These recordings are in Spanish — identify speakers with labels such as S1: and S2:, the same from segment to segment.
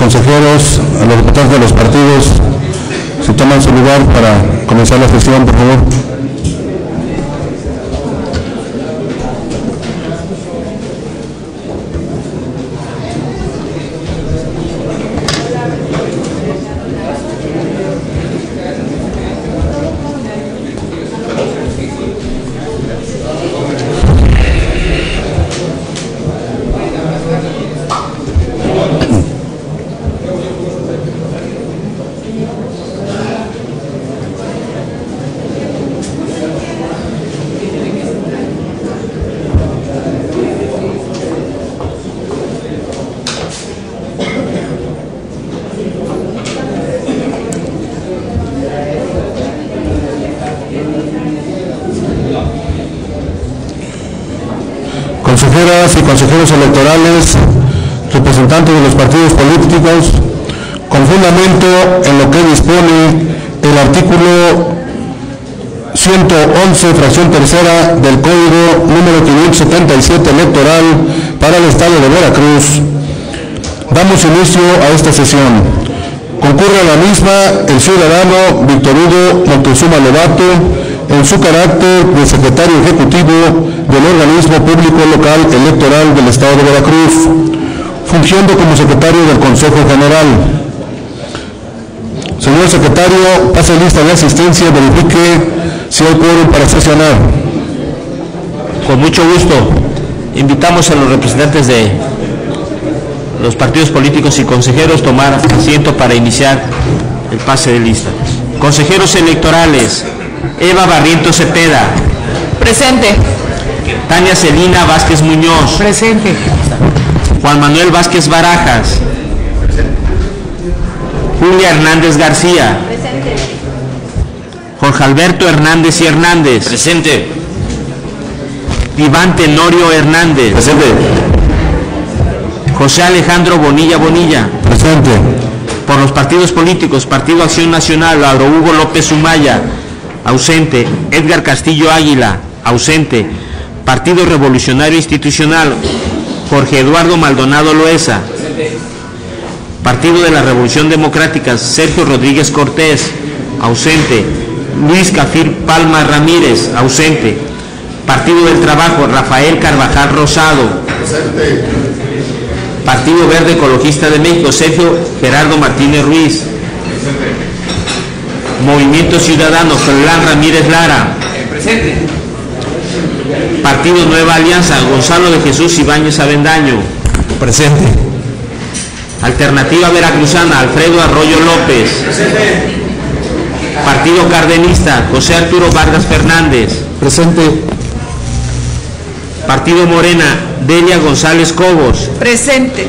S1: consejeros, a los representantes de los partidos, si toman su lugar para comenzar la sesión, por favor. Consejeras y consejeros electorales, representantes de los partidos políticos, con fundamento en lo que dispone el artículo 111, fracción tercera del Código número 577 electoral para el Estado de Veracruz, damos inicio a esta sesión. Concurre a la misma el ciudadano Víctor Hugo Moctezuma Lobato, en su carácter de secretario ejecutivo del organismo público local electoral del Estado de Veracruz, fungiendo como secretario del Consejo General. Señor secretario, pase lista de asistencia y verifique si hay quórum para sesionar.
S2: Con mucho gusto. Invitamos a los representantes de los partidos políticos y consejeros a tomar asiento para iniciar el pase de lista. Consejeros electorales: Eva Barrientos Cepeda.
S3: Presente.
S2: Tania Celina Vázquez Muñoz.
S3: Presente.
S2: Juan Manuel Vázquez Barajas. Julia Hernández García.
S3: Presente.
S2: Jorge Alberto Hernández y Hernández.
S4: Presente.
S2: Iván Tenorio Hernández.
S4: Presente.
S2: José Alejandro Bonilla Bonilla.
S1: Presente.
S2: Por los partidos políticos: Partido Acción Nacional, Lauro Hugo López Umaya, ausente. Edgar Castillo Águila, ausente. Partido Revolucionario Institucional, Jorge Eduardo Maldonado Loesa. Partido de la Revolución Democrática, Sergio Rodríguez Cortés, ausente. Luis Cafir Palma Ramírez, ausente. Partido del Trabajo, Rafael Carvajal Rosado.
S1: Presente.
S2: Partido Verde Ecologista de México, Sergio Gerardo Martínez Ruiz.
S1: Presente.
S2: Movimiento Ciudadano, Fernán Ramírez Lara.
S4: Presente.
S2: Partido Nueva Alianza, Gonzalo de Jesús Ibáñez Avendaño.
S1: Presente.
S2: Alternativa Veracruzana, Alfredo Arroyo López.
S4: Presente.
S2: Partido Cardenista, José Arturo Vargas Fernández.
S1: Presente.
S2: Partido Morena, Delia González Cobos.
S3: Presente.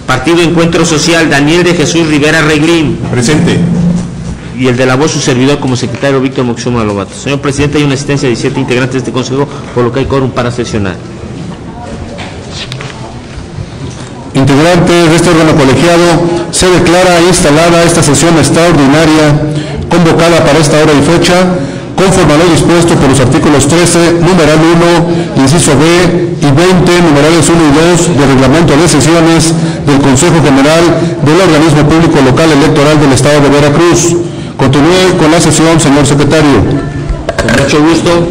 S2: Partido Encuentro Social, Daniel de Jesús Rivera Reglín.
S1: Presente.
S2: Y el de la voz, su servidor como secretario, Víctor Moctezuma Lobato. Señor presidente, hay una asistencia de 17 integrantes de este consejo, por lo que hay quórum para sesionar.
S1: Integrantes de este órgano colegiado, se declara instalada esta sesión extraordinaria convocada para esta hora y fecha, conforme a lo dispuesto por los artículos 13, numeral 1, inciso B, y 20, numerales 1 y 2 del reglamento de sesiones del Consejo General del Organismo Público Local Electoral del Estado de Veracruz. Continúe con la sesión, señor secretario.
S2: Con mucho gusto.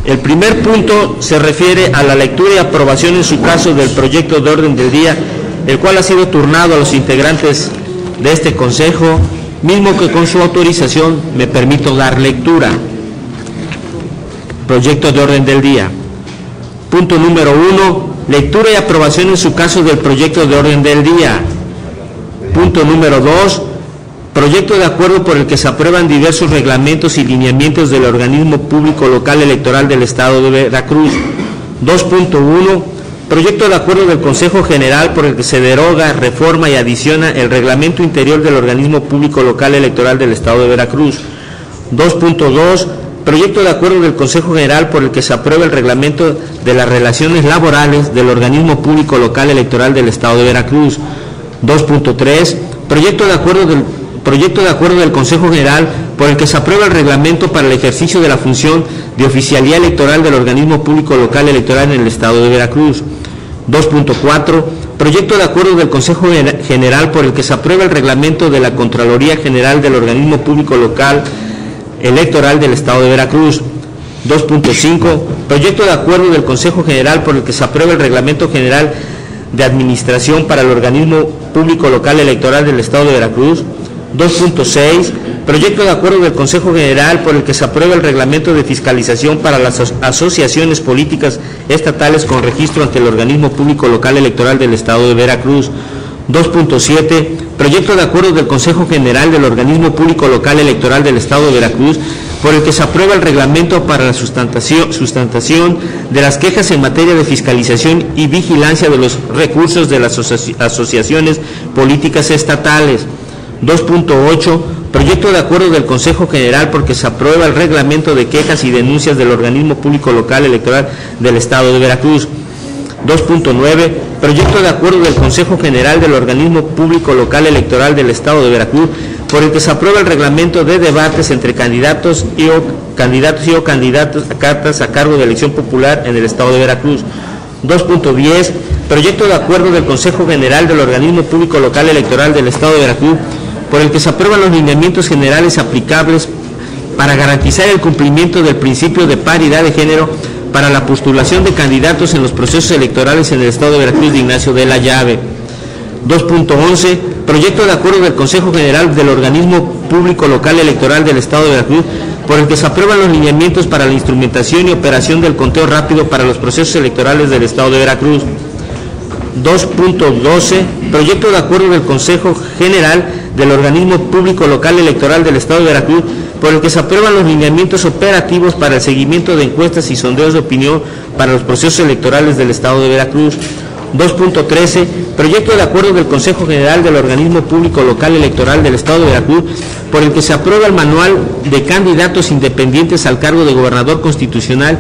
S2: El primer punto se refiere a la lectura y aprobación en su caso del proyecto de orden del día, el cual ha sido turnado a los integrantes de este consejo, mismo que con su autorización me permito dar lectura. Proyecto de orden del día. Punto número 1, lectura y aprobación en su caso del proyecto de orden del día. Punto número 2, proyecto de acuerdo por el que se aprueban diversos reglamentos y lineamientos del organismo público local electoral del Estado de Veracruz. 2.1, proyecto de acuerdo del Consejo General por el que se deroga, reforma y adiciona el reglamento interior del organismo público local electoral del Estado de Veracruz. 2.2, proyecto de acuerdo del Consejo General por el que se aprueba el reglamento de las relaciones laborales del organismo público local electoral del Estado de Veracruz. 2.3, proyecto de acuerdo del Consejo General por el que se aprueba el reglamento para el ejercicio de la función de oficialía electoral del organismo público local electoral en el Estado de Veracruz. 2.4, proyecto de acuerdo del Consejo General por el que se aprueba el reglamento de la Contraloría General del Organismo Público Local Electoral del Estado de Veracruz. 2.5, proyecto de acuerdo del Consejo General por el que se aprueba el reglamento general de administración para el Organismo Público Local Electoral del Estado de Veracruz. 2.6, proyecto de acuerdo del Consejo General por el que se aprueba el reglamento de fiscalización para las asociaciones políticas estatales con registro ante el Organismo Público Local Electoral del Estado de Veracruz. 2.7, proyecto de acuerdo del Consejo General del Organismo Público Local Electoral del Estado de Veracruz por el que se aprueba el reglamento para la sustentación de las quejas en materia de fiscalización y vigilancia de los recursos de las asociaciones políticas estatales. 2.8, proyecto de acuerdo del Consejo General porque se aprueba el reglamento de quejas y denuncias del Organismo Público Local Electoral del Estado de Veracruz. 2.9, proyecto de acuerdo del Consejo General del Organismo Público Local Electoral del Estado de Veracruz por el que se aprueba el reglamento de debates entre candidatos y candidatas a cargo de elección popular en el Estado de Veracruz. 2.10, proyecto de acuerdo del Consejo General del Organismo Público Local Electoral del Estado de Veracruz por el que se aprueban los lineamientos generales aplicables para garantizar el cumplimiento del principio de paridad de género para la postulación de candidatos en los procesos electorales en el Estado de Veracruz de Ignacio de la Llave. 2.11, proyecto de acuerdo del Consejo General del Organismo Público Local Electoral del Estado de Veracruz por el que se aprueban los lineamientos para la instrumentación y operación del conteo rápido para los procesos electorales del Estado de Veracruz. 2.12, proyecto de acuerdo del Consejo General del Organismo Público Local Electoral del Estado de Veracruz por el que se aprueban los lineamientos operativos para el seguimiento de encuestas y sondeos de opinión para los procesos electorales del Estado de Veracruz. 2.13, proyecto de acuerdo del Consejo General del Organismo Público Local Electoral del Estado de Veracruz por el que se aprueba el manual de candidatos independientes al cargo de gobernador constitucional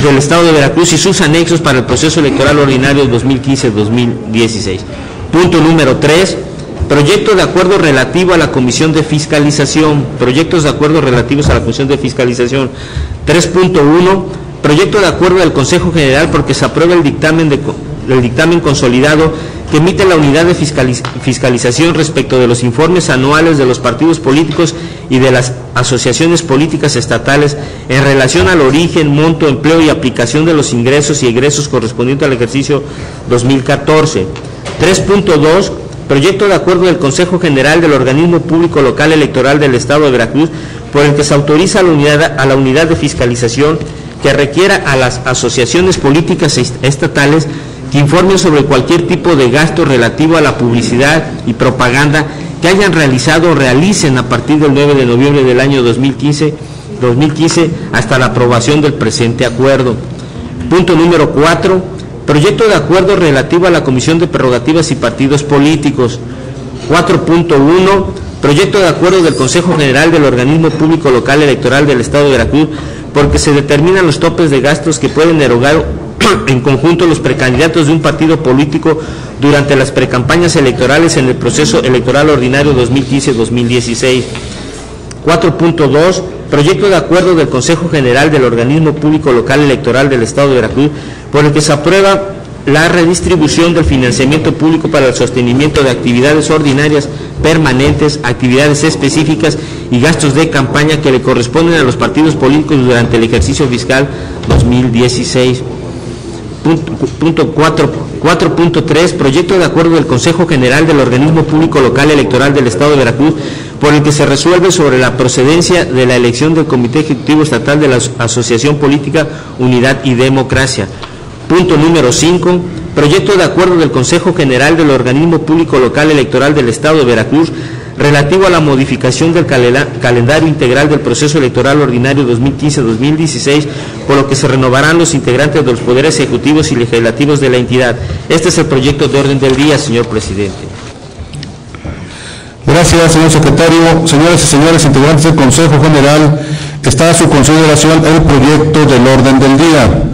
S2: del Estado de Veracruz y sus anexos para el proceso electoral ordinario 2015-2016. Punto número 3, proyecto de acuerdo relativo a la Comisión de Fiscalización, proyectos de acuerdo relativos a la Comisión de Fiscalización. 3.1, proyecto de acuerdo del Consejo General porque se aprueba el dictamen consolidado que emite la unidad de fiscalización respecto de los informes anuales de los partidos políticos y de las asociaciones políticas estatales en relación al origen, monto, empleo y aplicación de los ingresos y egresos correspondientes al ejercicio 2014. 3.2, proyecto de acuerdo del Consejo General del Organismo Público Local Electoral del Estado de Veracruz por el que se autoriza a la unidad de fiscalización que requiera a las asociaciones políticas estatales que informen sobre cualquier tipo de gasto relativo a la publicidad y propaganda que hayan realizado o realicen a partir del 9 de noviembre del año 2015 hasta la aprobación del presente acuerdo. Punto número 4, proyecto de acuerdo relativo a la Comisión de Prerrogativas y Partidos Políticos. 4.1, proyecto de acuerdo del Consejo General del Organismo Público Local Electoral del Estado de Veracruz porque se determinan los topes de gastos que pueden erogar en conjunto los precandidatos de un partido político durante las precampañas electorales en el proceso electoral ordinario 2015-2016. 4.2, proyecto de acuerdo del Consejo General del Organismo Público Local Electoral del Estado de Veracruz por el que se aprueba la redistribución del financiamiento público para el sostenimiento de actividades ordinarias permanentes, actividades específicas y gastos de campaña que le corresponden a los partidos políticos durante el ejercicio fiscal 2016. 4.3, proyecto de acuerdo del Consejo General del Organismo Público Local Electoral del Estado de Veracruz por el que se resuelve sobre la procedencia de la elección del Comité Ejecutivo Estatal de la Asociación Política Unidad y Democracia. Punto número 5, proyecto de acuerdo del Consejo General del Organismo Público Local Electoral del Estado de Veracruz relativo a la modificación del calendario integral del proceso electoral ordinario 2015-2016, por lo que se renovarán los integrantes de los poderes ejecutivos y legislativos de la entidad. Este es el proyecto de orden del día, señor presidente.
S1: Gracias, señor secretario. Señoras y señores integrantes del Consejo General, está a su consideración el proyecto del orden del día.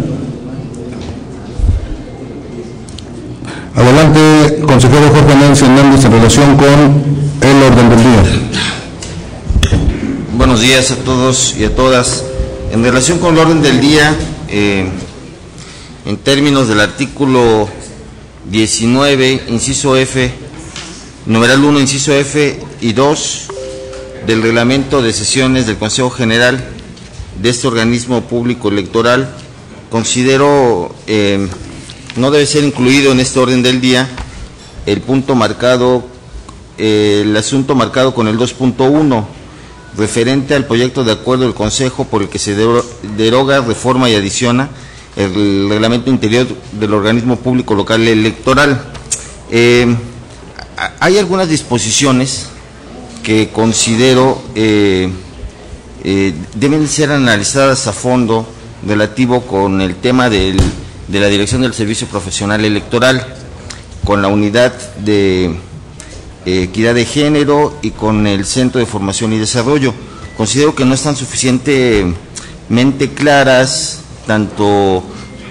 S1: Adelante, consejero Jorge Nancy Hernández, en relación con el orden del día.
S4: Buenos días a todos y a todas. En relación con el orden del día, en términos del artículo 19, inciso F, numeral 1, inciso F y 2 del reglamento de sesiones del Consejo General de este organismo público electoral, considero no debe ser incluido en este orden del día el punto marcado, el asunto marcado con el 2.1, referente al proyecto de acuerdo del Consejo por el que se deroga, reforma y adiciona el reglamento interior del organismo público local electoral. Hay algunas disposiciones que considero deben ser analizadas a fondo relativo con el tema de la Dirección del Servicio Profesional Electoral, con la unidad de equidad de género y con el Centro de Formación y Desarrollo. Considero que no están suficientemente claras tanto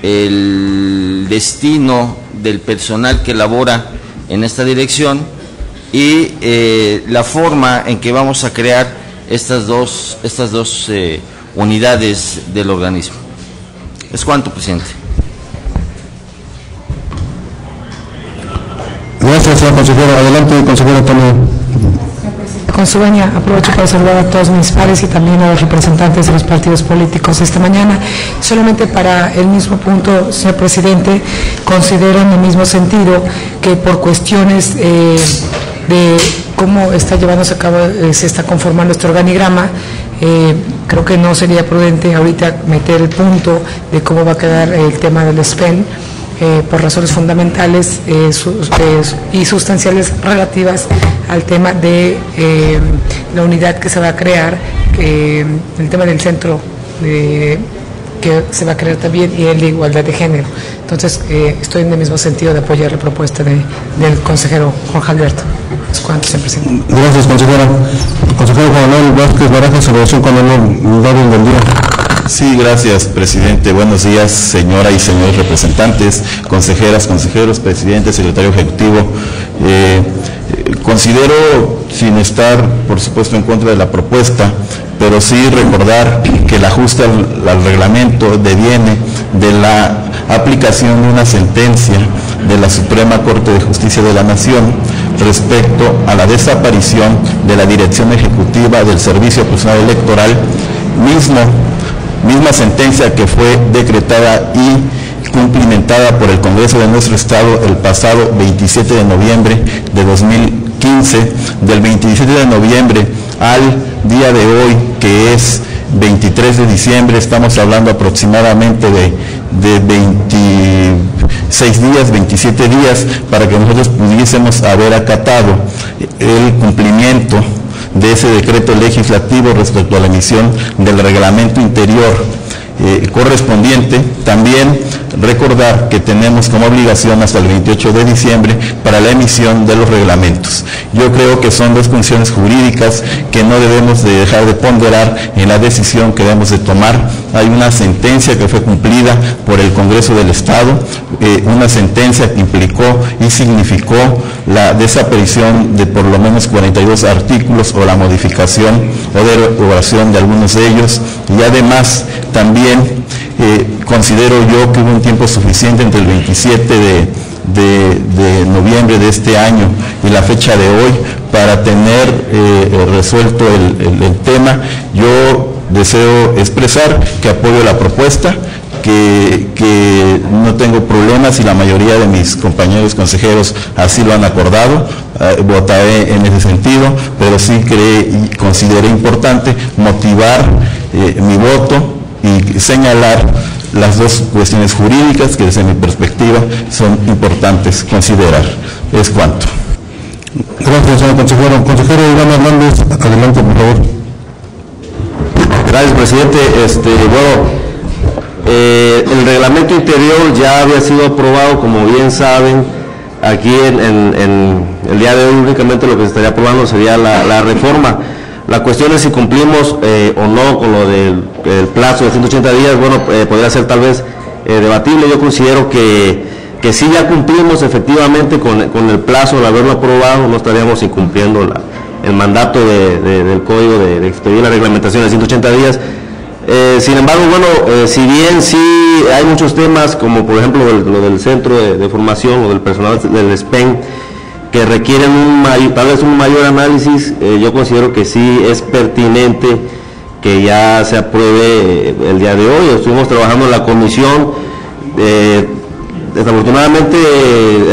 S4: el destino del personal que labora en esta dirección y la forma en que vamos a crear estas dos unidades del organismo. Es cuanto, presidente.
S1: Gracias, señor consejero. Adelante, consejero Antonio.
S5: Con su venia, aprovecho para saludar a todos mis pares y también a los representantes de los partidos políticos esta mañana. Solamente para el mismo punto, señor presidente, considero en el mismo sentido que por cuestiones de cómo está llevándose a cabo, se está conformando este organigrama, creo que no sería prudente ahorita meter el punto de cómo va a quedar el tema del SPEN, por razones fundamentales y sustanciales relativas al tema de la unidad que se va a crear, el tema del centro que se va a crear también y el de igualdad de género. Entonces, estoy en el mismo sentido de apoyar la propuesta del consejero Jorge Alberto. Es cuanto, señor presidente.
S1: Gracias, consejera. Consejero Juan Manuel Vázquez Barajas, en relación con el orden del día.
S6: Sí, gracias, presidente. Buenos días, señora y señores representantes, consejeras, consejeros, presidente, secretario ejecutivo. Considero, sin estar, por supuesto, en contra de la propuesta, pero sí recordar que el ajuste al reglamento deviene de la aplicación de una sentencia de la Suprema Corte de Justicia de la Nación respecto a la desaparición de la Dirección Ejecutiva del Servicio Profesional Electoral, misma sentencia que fue decretada y cumplimentada por el Congreso de nuestro Estado el pasado 27 de noviembre de 2015. Del 27 de noviembre al día de hoy, que es 23 de diciembre, estamos hablando aproximadamente de 26 días, 27 días, para que nosotros pudiésemos haber acatado el cumplimiento de ese decreto legislativo respecto a la emisión del reglamento interior correspondiente. También recordar que tenemos como obligación hasta el 28 de diciembre para la emisión de los reglamentos. Yo creo que son dos condiciones jurídicas que no debemos de dejar de ponderar en la decisión que debemos de tomar. Hay una sentencia que fue cumplida por el Congreso del Estado, una sentencia que implicó y significó la desaparición de por lo menos 42 artículos o la modificación o derogación de algunos de ellos, y además también considero yo que hubo un tiempo suficiente entre el 27 de noviembre de este año y la fecha de hoy para tener resuelto el tema. Yo deseo expresar que apoyo la propuesta, que no tengo problemas y la mayoría de mis compañeros consejeros así lo han acordado. Votaré en ese sentido, pero sí consideré importante motivar mi voto y señalar las dos cuestiones jurídicas que desde mi perspectiva son importantes considerar. Es cuanto.
S1: Gracias, señor consejero. Consejero Iván Hernández, adelante, por favor.
S7: Gracias, presidente. El reglamento interior ya había sido aprobado, como bien saben. Aquí en el día de hoy únicamente lo que se estaría aprobando sería la reforma. La cuestión es si cumplimos o no con lo del plazo de 180 días. Bueno, podría ser tal vez debatible. Yo considero que si ya cumplimos efectivamente con el plazo de haberlo aprobado, no estaríamos incumpliendo el mandato del Código de expedir la reglamentación de 180 días. Sin embargo, bueno, si bien sí hay muchos temas, como por ejemplo lo del centro de formación o del personal del SPEN, que requieren tal vez un mayor análisis, yo considero que sí es pertinente que ya se apruebe el día de hoy. Estuvimos trabajando en la comisión, desafortunadamente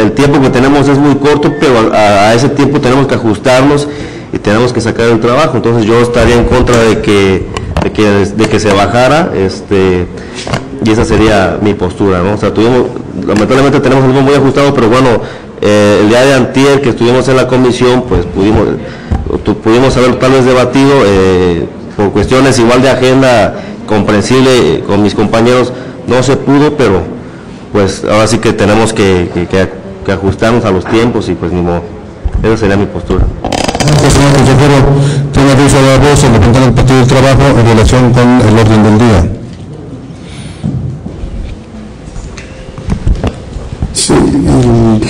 S7: el tiempo que tenemos es muy corto, pero a ese tiempo tenemos que ajustarnos y tenemos que sacar el trabajo. Entonces yo estaría en contra de que se bajara, y esa sería mi postura, ¿no? O sea, lamentablemente tenemos el tiempo muy ajustado, pero bueno, el día de antier que estuvimos en la comisión, pues pudimos haber tal vez debatido, por cuestiones igual de agenda comprensible con mis compañeros, no se pudo, pero pues ahora sí que tenemos que ajustarnos a los tiempos y pues ni modo. Esa sería mi postura.
S1: Gracias, señor consejero. Tiene uso de la voz el representante del Partido del Trabajo en relación con el orden del día.
S8: Sí, en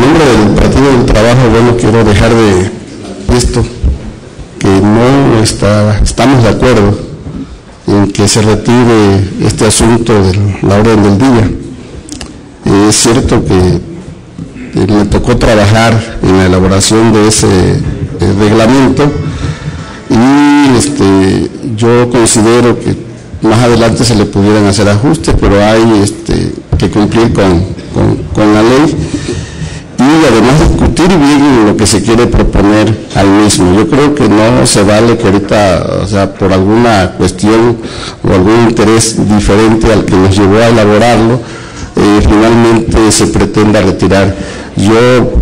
S8: nombre del Partido del Trabajo, bueno, quiero dejar de esto, que no estamos de acuerdo en que se retire este asunto de la orden del día. Es cierto que me tocó trabajar en la elaboración de ese reglamento y yo considero que más adelante se le pudieran hacer ajustes, pero hay que cumplir con la ley y además discutir bien lo que se quiere proponer al mismo. Yo creo que no se vale que ahorita, o sea, por alguna cuestión o algún interés diferente al que nos llevó a elaborarlo, finalmente se pretenda retirar. Yo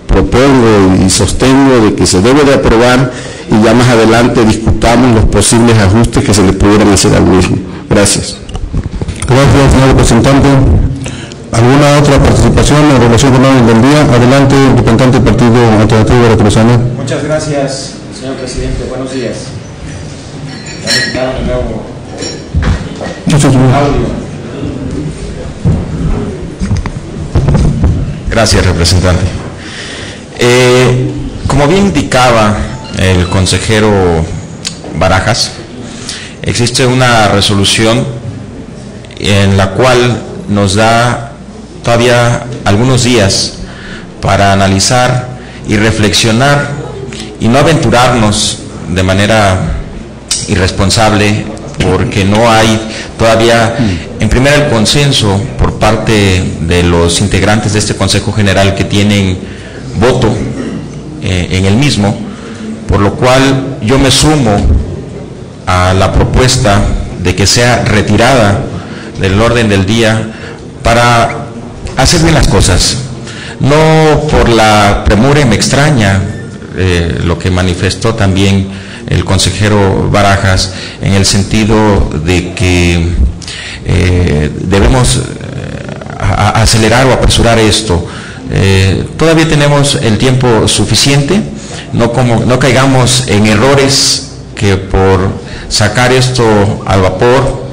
S8: propongo y sostengo de que se debe de aprobar y ya más adelante discutamos los posibles ajustes que se le pudieran hacer al mismo. Gracias.
S1: Gracias, señor representante. ¿Alguna otra participación en relación con el orden del día? Adelante, representante del Partido Alternativo Veracruzano.
S9: Muchas gracias, señor presidente. Buenos días.
S10: Gracias, representante. Como bien indicaba el consejero Barajas, existe una resolución en la cual nos da todavía algunos días para analizar y reflexionar y no aventurarnos de manera irresponsable, porque no hay todavía, en primera, el consenso por parte de los integrantes de este Consejo General que tienen voto en el mismo, por lo cual yo me sumo a la propuesta de que sea retirada del orden del día para hacer bien las cosas. No por la premura, y me extraña lo que manifestó también el consejero Barajas, en el sentido de que debemos acelerar o apresurar esto. Todavía tenemos el tiempo suficiente, no caigamos en errores que por sacar esto al vapor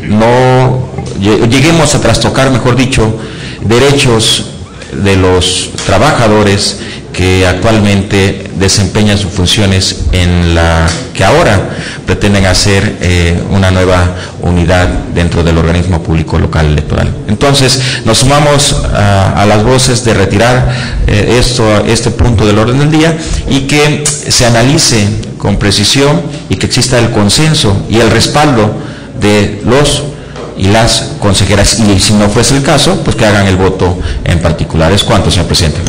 S10: no lleguemos a trastocar, mejor dicho, derechos de los trabajadores que actualmente desempeñan sus funciones en la que ahora pretenden hacer una nueva unidad dentro del organismo público local electoral. Entonces, nos sumamos a las voces de retirar este punto del orden del día y que se analice con precisión y que exista el consenso y el respaldo de los y las consejeras, y si no fuese el caso, pues que hagan el voto en particular. Es cuanto, señor presidente.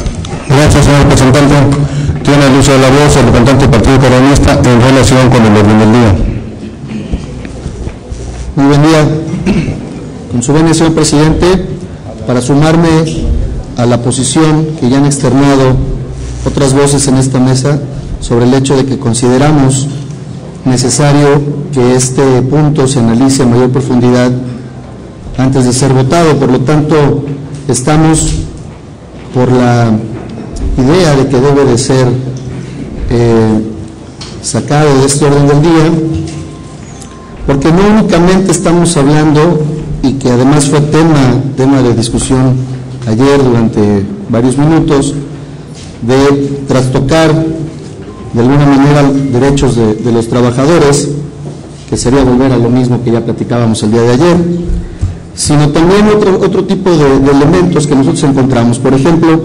S1: Gracias, señor representante. Tiene el uso de la voz el representante del Partido Comunista en relación con el orden del día.
S11: Muy buen día. Con su venia, señor presidente, para sumarme a la posición que ya han externado otras voces en esta mesa sobre el hecho de que consideramos necesario que este punto se analice a mayor profundidad antes de ser votado. Por lo tanto, estamos por la idea de que debe de ser sacado de este orden del día, porque no únicamente estamos hablando, y que además fue tema de discusión ayer durante varios minutos, de trastocar de alguna manera derechos de los trabajadores, que sería volver a lo mismo que ya platicábamos el día de ayer, sino también otro tipo de elementos que nosotros encontramos. Por ejemplo,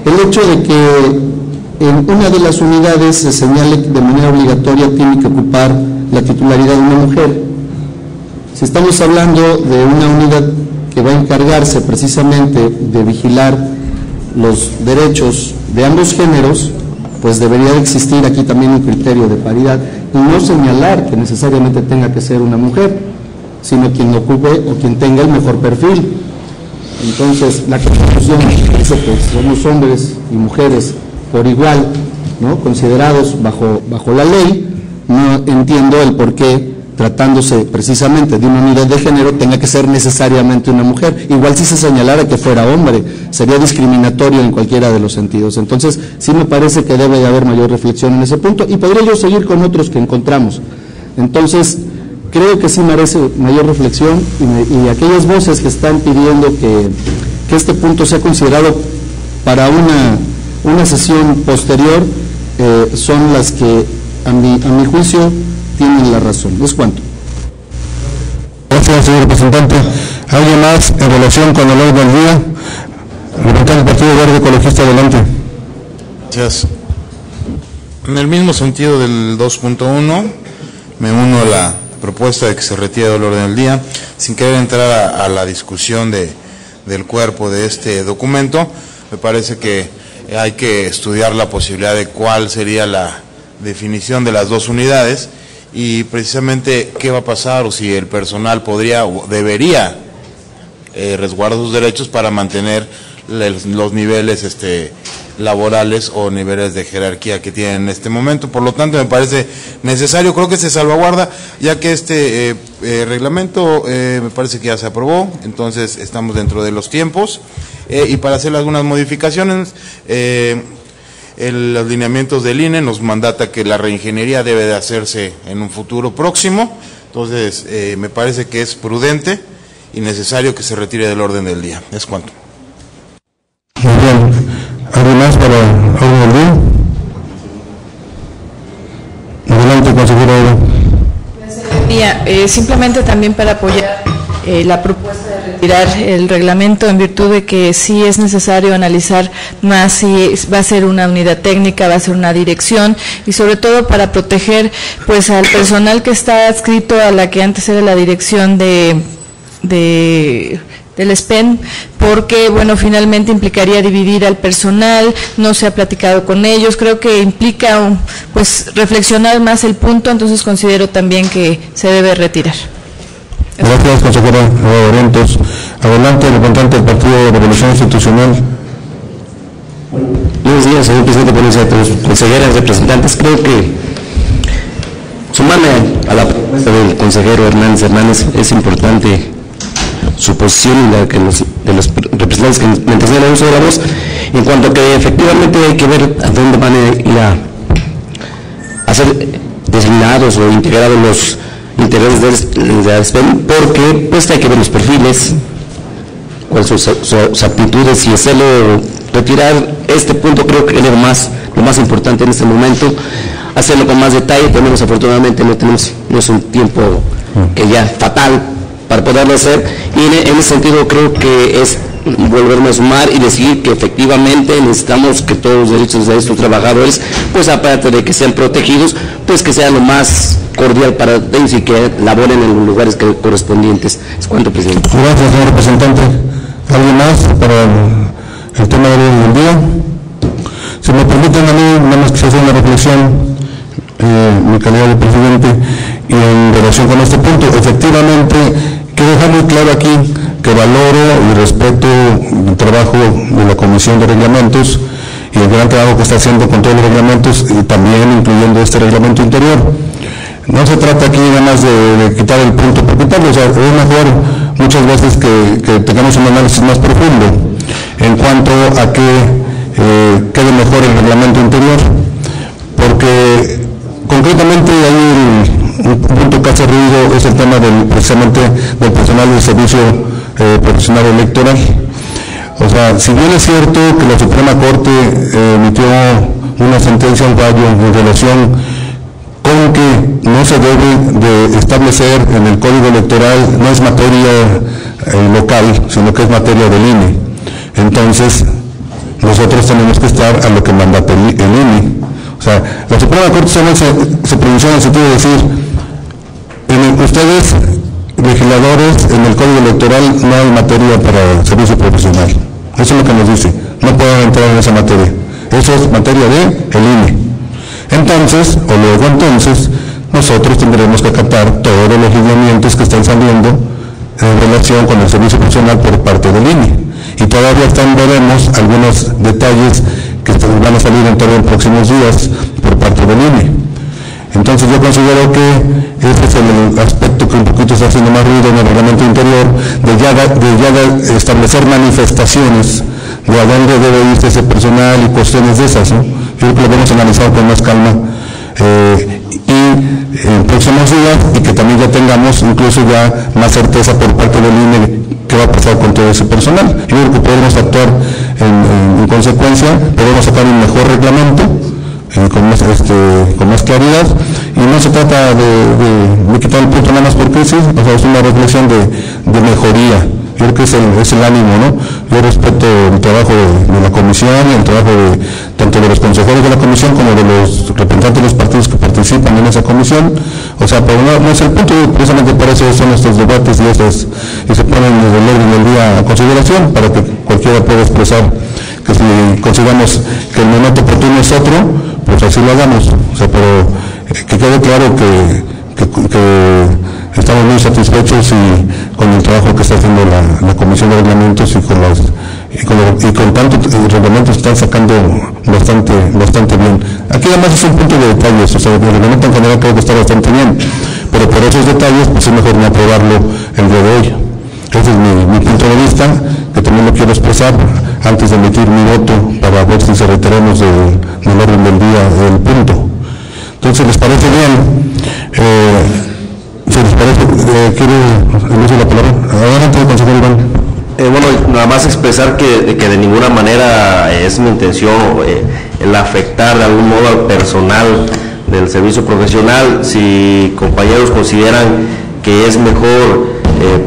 S11: el hecho de que en una de las unidades se señale que de manera obligatoria tiene que ocupar la titularidad de una mujer. Si estamos hablando de una unidad que va a encargarse precisamente de vigilar los derechos de ambos géneros, pues debería de existir aquí también un criterio de paridad y no señalar que necesariamente tenga que ser una mujer, sino quien ocupe o quien tenga el mejor perfil. Entonces, la Constitución dice que somos hombres y mujeres por igual, ¿no?, considerados bajo la ley. No entiendo el por qué, tratándose precisamente de una unidad de género, tenga que ser necesariamente una mujer. Igual si se señalara que fuera hombre, sería discriminatorio en cualquiera de los sentidos. Entonces, sí me parece que debe de haber mayor reflexión en ese punto, y podría yo seguir con otros que encontramos. Entonces, creo que sí merece mayor reflexión, y aquellas voces que están pidiendo que este punto sea considerado para una sesión posterior, son las que a mi juicio tienen la razón. Es cuanto.
S1: Gracias, señor representante. ¿Alguien más en relación con el orden del día? Representante del Partido Verde Ecologista, adelante.
S12: Gracias. En el mismo sentido del 2.1, me uno a la propuesta de que se retire del orden del día, sin querer entrar a la discusión del cuerpo de este documento. Me parece que hay que estudiar la posibilidad de cuál sería la definición de las dos unidades y precisamente qué va a pasar, o si el personal podría o debería resguardar sus derechos para mantener los niveles laborales o niveles de jerarquía que tienen en este momento. Por lo tanto, me parece necesario, creo que se salvaguarda, ya que este reglamento me parece que ya se aprobó, entonces estamos dentro de los tiempos, y para hacer algunas modificaciones, los lineamientos del INE nos mandata que la reingeniería debe de hacerse en un futuro próximo, entonces me parece que es prudente y necesario que se retire del orden del día. Es cuanto.
S1: Muy bien. ¿Alguien más para el orden del día? Adelante, consejero.
S3: Simplemente también para apoyar la propuesta de retirar el reglamento, en virtud de que sí es necesario analizar más si va a ser una unidad técnica, va a ser una dirección, y sobre todo para proteger pues al personal que está adscrito a la que antes era la dirección del SPEN, porque bueno, finalmente implicaría dividir al personal, no se ha platicado con ellos, creo que implica pues reflexionar más el punto, entonces considero también que se debe retirar.
S1: Gracias, consejera Orientos. Adelante, el representante del Partido de Revolución Institucional.
S13: Buenos días, señor presidente, buenos días a todos, consejeras, representantes. Creo que sumarme a la propuesta del consejero Hernández es importante su posición y la que de los representantes que me anteceden el uso de la voz, en cuanto a que efectivamente hay que ver a dónde van a ir a ser designados o integrados los integrantes de la SPEN, porque pues hay que ver los perfiles, cuáles son sus aptitudes, y hacerlo retirar este punto. Creo que es lo más importante en este momento, hacerlo con más detalle. Tenemos, afortunadamente no es un tiempo que ya fatal para poderlo hacer, y en ese sentido creo que es volverme a sumar y decir que efectivamente necesitamos que todos los derechos de estos trabajadores, pues aparte de que sean protegidos, pues que sea lo más cordial para ellos y que laboren en los lugares correspondientes. Es cuanto, presidente.
S1: Gracias, señor representante. ¿Alguien más para el tema del día? Si me permiten a mí, nada más que se hace una reflexión, mi calidad de presidente, y en relación con este punto, efectivamente, quiero dejar muy claro aquí que valoro y respeto el trabajo de la Comisión de Reglamentos y el gran trabajo que está haciendo con todos los reglamentos, y también incluyendo este reglamento interior. No se trata aquí nada más de quitar el punto por quitarlo, o sea, es mejor muchas veces que tengamos un análisis más profundo en cuanto a que quede mejor el reglamento interior, porque concretamente hay un punto que hace ruido, es el tema precisamente del personal del servicio profesional electoral. O sea, si bien es cierto que la Suprema Corte emitió una sentencia, un fallo en relación con que no se debe de establecer en el Código Electoral, no es materia local, sino que es materia del INE. Entonces, nosotros tenemos que estar a lo que mandata el INE. O sea, la Suprema Corte se pronunció en el sentido de decir, ustedes, legisladores, en el Código Electoral no hay materia para servicio profesional. Eso es lo que nos dice, no pueden entrar en esa materia. Eso es materia del INE. Entonces, nosotros tendremos que acatar todos los lineamientos que están saliendo en relación con el servicio profesional por parte del INE. Y todavía veremos algunos detalles que van a salir en todos los próximos días por parte del INE. Entonces yo considero que ese es el aspecto que un poquito está haciendo más ruido en el reglamento interior, de ya establecer manifestaciones de a dónde debe irse ese personal y cuestiones de esas, ¿no? Yo creo que lo vamos a analizar con más calma y en próximos días, y que también ya tengamos incluso ya más certeza por parte del INE qué va a pasar con todo ese personal. Yo creo que podemos actuar en consecuencia, podemos sacar un mejor reglamento con más claridad, y no se trata de quitar el punto nada más porque sí, o sea, es una reflexión de mejoría. Yo creo que es el ánimo, ¿no? Yo respeto el trabajo de la comisión y el trabajo tanto de los consejeros de la comisión como de los representantes de los partidos que participan en esa comisión. O sea, pero no es el punto, precisamente para eso son estos debates y se ponen en el orden del día a consideración para que cualquiera pueda expresar que si consideramos que el momento oportuno es otro, pues así lo hagamos. O sea, pero que quede claro que estamos muy satisfechos con el trabajo que está haciendo la Comisión de Reglamentos y con tantos reglamentos están sacando bastante bien. Aquí además es un punto de detalles, o sea, el reglamento en general creo que está bastante bien, pero por esos detalles pues es mejor no aprobarlo el día de hoy. Ese es mi punto de vista, que también lo quiero expresar antes de emitir mi voto para ver si se retiramos del orden del día del punto. Entonces, ¿les parece bien? Si les parece, ¿quiere el uso de la palabra? Adelante, consejero Iván.
S7: Bueno, nada más expresar que de ninguna manera es mi intención el afectar de algún modo al personal del servicio profesional. Si compañeros consideran que es mejor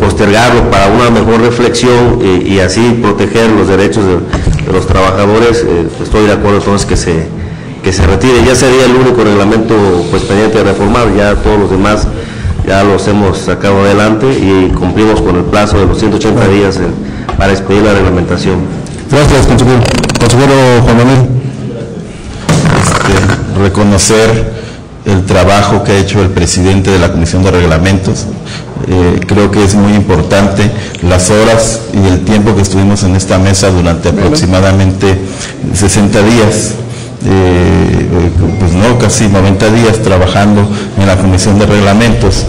S7: postergarlo para una mejor reflexión y así proteger los derechos de los trabajadores, estoy de acuerdo entonces que se retire. Ya sería el único reglamento pues pendiente de reformar, ya todos los demás ya los hemos sacado adelante y cumplimos con el plazo de los 180 días para expedir la reglamentación.
S1: Gracias, consejero. Consejero Juan Manuel.
S6: Reconocer el trabajo que ha hecho el presidente de la Comisión de Reglamentos. Creo que es muy importante las horas y el tiempo que estuvimos en esta mesa durante aproximadamente 60 días. Pues no, casi 90 días trabajando en la Comisión de Reglamentos.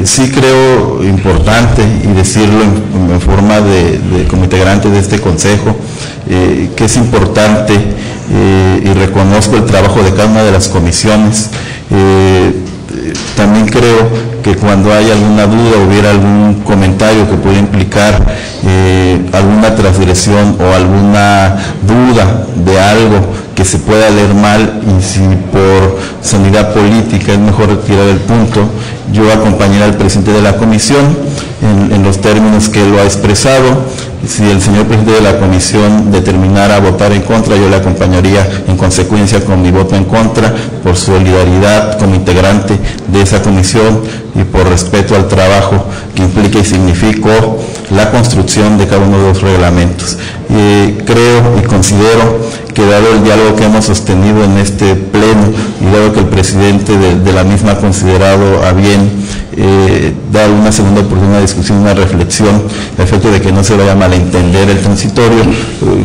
S6: Sí creo importante, y decirlo en forma como integrante de este consejo, que es importante y reconozco el trabajo de cada una de las comisiones. También creo que cuando hay alguna duda, hubiera algún comentario que pueda implicar alguna transgresión o alguna duda de algo que se pueda leer mal, y si por sanidad política es mejor retirar el punto, yo acompañaré al presidente de la comisión en los términos que él lo ha expresado. Si el señor presidente de la comisión determinara votar en contra, yo le acompañaría en consecuencia con mi voto en contra, por solidaridad como integrante de esa comisión y por respeto al trabajo que implica y significó la construcción de cada uno de los reglamentos. Creo y considero que dado el diálogo que hemos sostenido en este pleno y dado que el presidente de la misma ha considerado a bien dar una segunda oportunidad de discusión, una reflexión, a efecto de que no se vaya a malentender el transitorio,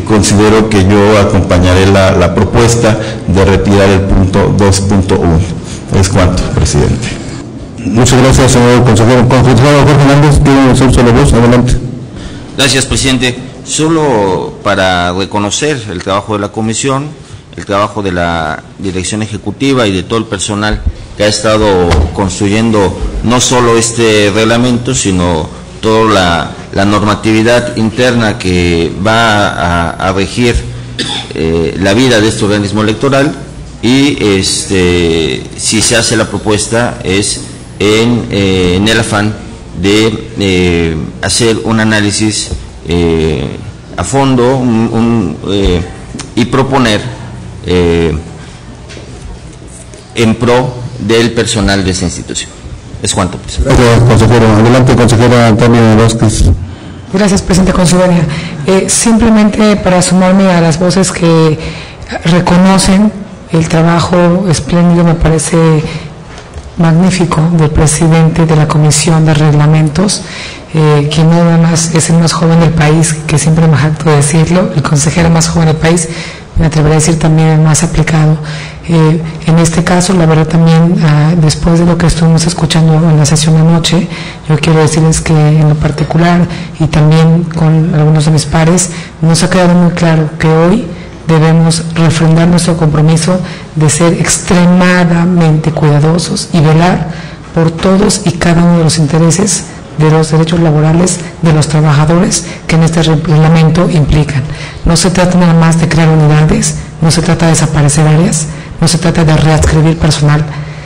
S6: considero que yo acompañaré la propuesta de retirar el punto 2.1. Es cuanto, presidente.
S1: Muchas gracias, señor consejero. Consejero Jorge Hernández, tiene un solo voz, adelante.
S4: Gracias, presidente. Solo para reconocer el trabajo de la comisión, el trabajo de la dirección ejecutiva y de todo el personal que ha estado construyendo no solo este reglamento, sino toda la normatividad interna que va a regir la vida de este organismo electoral. y si se hace la propuesta es en el afán de hacer un análisis a fondo y proponer en pro del personal de esta institución. Es cuanto, presidente.
S1: Gracias, consejero. Adelante, consejera Antonio Vázquez.
S5: Gracias, presidente con su venia. Simplemente para sumarme a las voces que reconocen el trabajo espléndido, me parece magnífico, del presidente de la Comisión de Reglamentos, que no nada más es el más joven del país, que siempre me jacto de decirlo, el consejero más joven del país, me atrevería a decir también el más aplicado. En este caso, la verdad también, después de lo que estuvimos escuchando en la sesión de anoche, yo quiero decirles que en lo particular y también con algunos de mis pares, nos ha quedado muy claro que hoy debemos refrendar nuestro compromiso de ser extremadamente cuidadosos y velar por todos y cada uno de los intereses de los derechos laborales de los trabajadores que en este reglamento implican. No se trata nada más de crear unidades, no se trata de desaparecer áreas, no se trata de readscribir personal,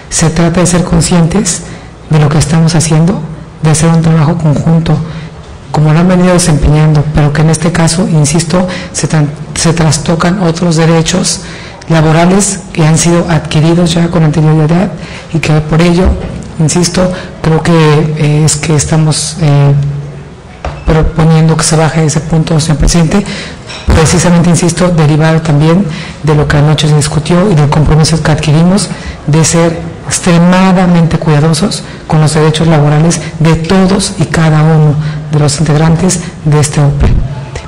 S5: se trata de ser conscientes de lo que estamos haciendo, de hacer un trabajo conjunto, como lo han venido desempeñando, pero que en este caso, insisto, se trastocan otros derechos laborales que han sido adquiridos ya con anterioridad y que por ello, insisto, creo que es que estamos proponiendo que se baje ese punto, señor presidente, precisamente, insisto, derivado también de lo que anoche se discutió y del compromiso que adquirimos de ser extremadamente cuidadosos con los derechos laborales de todos y cada uno de los integrantes de este OPE.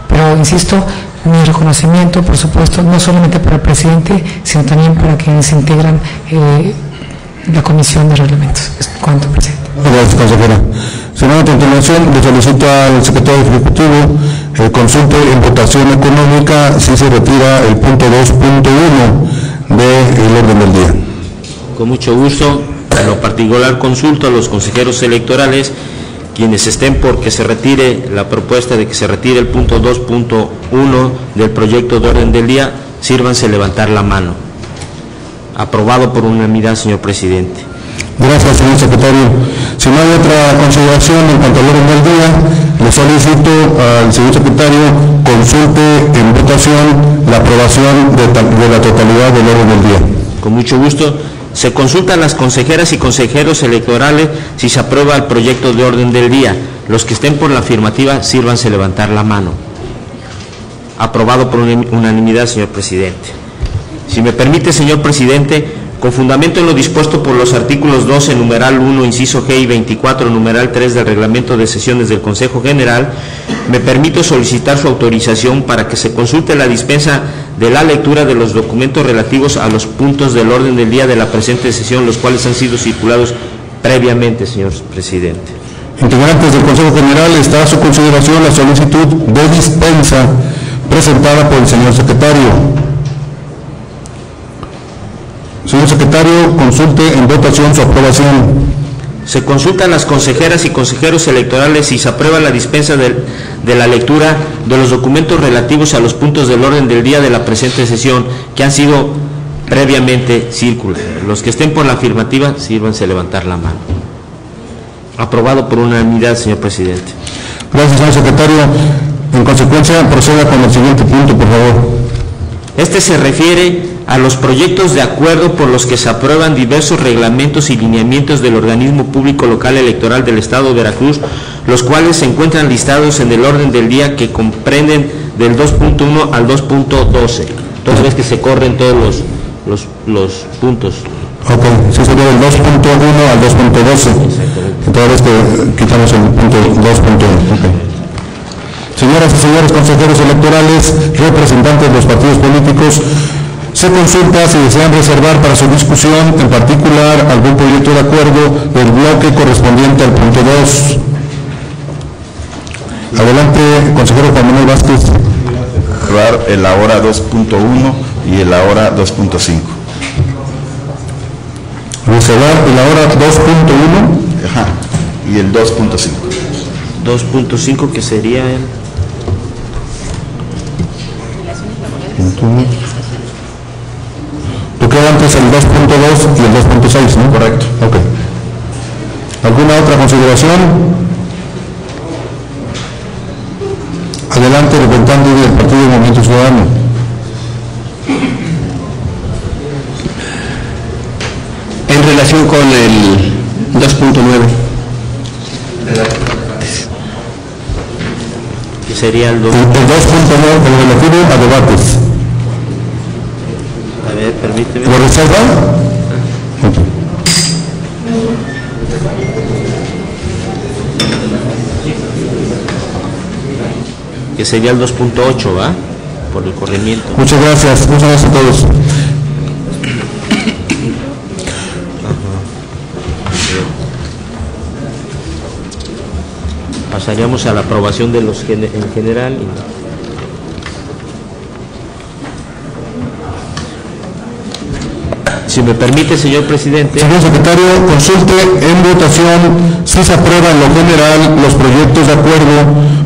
S5: Pero, insisto, mi reconocimiento, por supuesto, no solamente para el presidente, sino también para quienes integran la Comisión de Reglamentos. Es cuanto, presidente.
S1: Gracias, consejera. Señora, a continuación, le solicito al secretario ejecutivo consulte en votación económica si se retira el punto 2.1 del orden del día.
S2: Con mucho gusto. En lo particular, consulto a los consejeros electorales quienes estén por que se retire la propuesta de que se retire el punto 2.1 del proyecto de orden del día, sírvanse levantar la mano. Aprobado por unanimidad, señor presidente.
S1: Gracias, señor secretario. Si no hay otra consideración en cuanto al orden del día, le solicito al señor secretario consulte en votación la aprobación de la totalidad del orden del día.
S2: Con mucho gusto. Se consulta a las consejeras y consejeros electorales si se aprueba el proyecto de orden del día. Los que estén por la afirmativa, sírvanse levantar la mano. Aprobado por unanimidad, señor presidente. Si me permite, señor presidente, con fundamento en lo dispuesto por los artículos 12, numeral 1, inciso G y 24, numeral 3 del reglamento de sesiones del Consejo General, me permito solicitar su autorización para que se consulte la dispensa de la lectura de los documentos relativos a los puntos del orden del día de la presente sesión, los cuales han sido circulados previamente, señor presidente.
S1: Integrantes del Consejo General, está a su consideración la solicitud de dispensa presentada por el señor secretario. Señor secretario, consulte en votación su aprobación.
S2: Se consultan las consejeras y consejeros electorales si se aprueba la dispensa de la lectura de los documentos relativos a los puntos del orden del día de la presente sesión que han sido previamente circulados. Los que estén por la afirmativa, sírvanse levantar la mano. Aprobado por unanimidad, señor presidente.
S1: Gracias, señor secretario. En consecuencia, proceda con el siguiente punto, por favor.
S2: Este se refiere a los proyectos de acuerdo por los que se aprueban diversos reglamentos y lineamientos del organismo público local electoral del Estado de Veracruz, los cuales se encuentran listados en el orden del día que comprenden del 2.1 al 2.12. Toda vez que se corren todos los puntos.
S1: Ok, sí sería del 2.1 al 2.12. Toda vez que quitamos el punto 2.1. Okay. Señoras y señores consejeros electorales, representantes de los partidos políticos, se consulta si desean reservar para su discusión, en particular, algún proyecto de acuerdo del bloque correspondiente al punto 2. Adelante, consejero Juan Manuel Vázquez.
S6: El ahora 2.1 y el ahora 2.5.
S1: Reservar el ahora 2.1.
S6: Ajá, y el 2.5.
S2: 2.5 que sería el...
S1: queda antes el 2.2 y el 2.6, ¿no?
S6: Correcto.
S1: Ok. ¿Alguna otra consideración? Adelante, representante del Partido del Movimiento Ciudadano.
S13: En relación con el 2.9.
S2: ¿Qué sería el 2.9?
S1: El 2.9, el relativo a debates.
S2: A ver, permíteme.
S1: ¿Lo reservan?
S2: Que sería el 2.8, ¿va? Por el corrimiento.
S1: Muchas gracias a todos.
S2: Pasaríamos a la aprobación de los en general. Si me permite, señor presidente.
S1: Señor secretario, consulte en votación si se aprueba en lo general los proyectos de acuerdo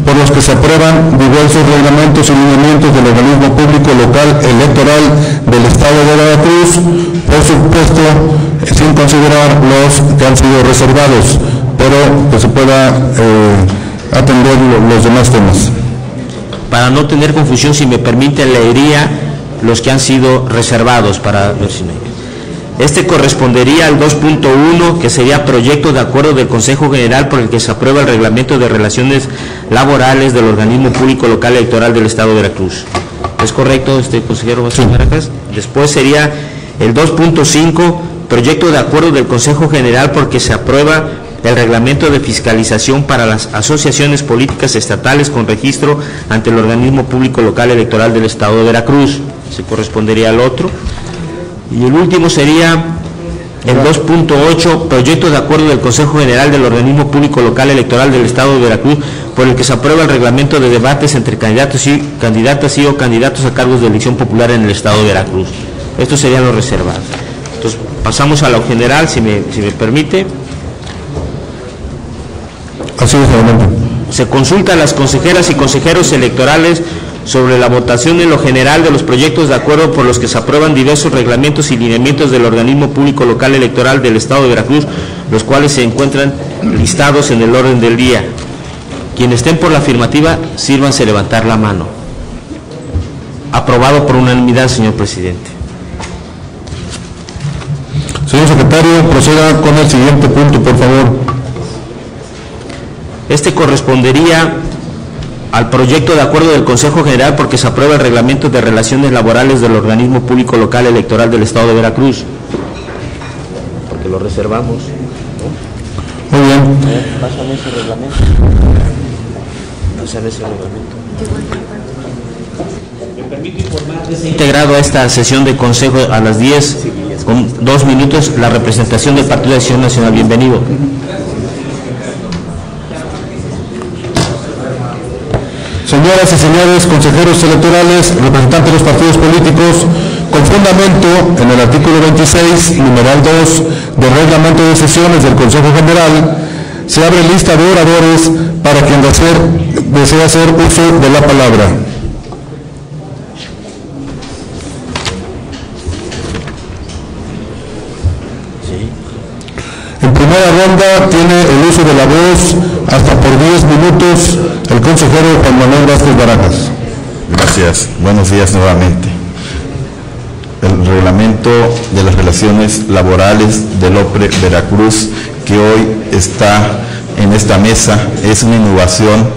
S1: por los que se aprueban diversos reglamentos y lineamientos del organismo público local electoral del Estado de Veracruz, por supuesto, sin considerar los que han sido reservados, pero que se pueda atender los demás temas.
S2: Para no tener confusión, si me permite, leería los que han sido reservados para ver si me... Este correspondería al 2.1, que sería proyecto de acuerdo del Consejo General por el que se aprueba el reglamento de relaciones laborales del organismo público local electoral del Estado de Veracruz. ¿Es correcto, consejero Vázquez Barajas? Después sería el 2.5, proyecto de acuerdo del Consejo General por el que se aprueba el reglamento de fiscalización para las asociaciones políticas estatales con registro ante el organismo público local electoral del Estado de Veracruz. Se correspondería al otro. Y el último sería el 2.8, proyecto de acuerdo del Consejo General del Organismo Público Local Electoral del Estado de Veracruz, por el que se aprueba el reglamento de debates entre candidatos y candidatas y o candidatos a cargos de elección popular en el Estado de Veracruz. Estos serían los reservados. Entonces, pasamos a lo general, si me permite.
S1: Así es, adelante.
S2: Se consulta a las consejeras y consejeros electorales sobre la votación en lo general de los proyectos de acuerdo por los que se aprueban diversos reglamentos y lineamientos del organismo público local electoral del Estado de Veracruz, los cuales se encuentran listados en el orden del día. Quienes estén por la afirmativa, sírvanse levantar la mano. Aprobado por unanimidad, señor presidente.
S1: Señor secretario, proceda con el siguiente punto, por favor.
S2: Este correspondería al proyecto de acuerdo del Consejo General porque se aprueba el reglamento de relaciones laborales del organismo público local electoral del Estado de Veracruz. Porque lo reservamos, ¿no?
S1: Muy bien.
S2: Pásame ese reglamento. Pásame ese reglamento. Me permito informar que se ha integrado a esta sesión de consejo a las 10 con 2 minutos la representación del Partido de Acción Nacional. Bienvenido.
S1: Señoras y señores consejeros electorales, representantes de los partidos políticos, con fundamento en el artículo 26, numeral 2 del reglamento de sesiones del Consejo General, se abre lista de oradores para quien desea hacer uso de la palabra. En primera ronda tiene el uso de la voz hasta por 10 minutos el consejero Juan Manuel Vázquez Barajas.
S6: Gracias. Buenos días nuevamente. El reglamento de las relaciones laborales del OPRE Veracruz que hoy está en esta mesa es una innovación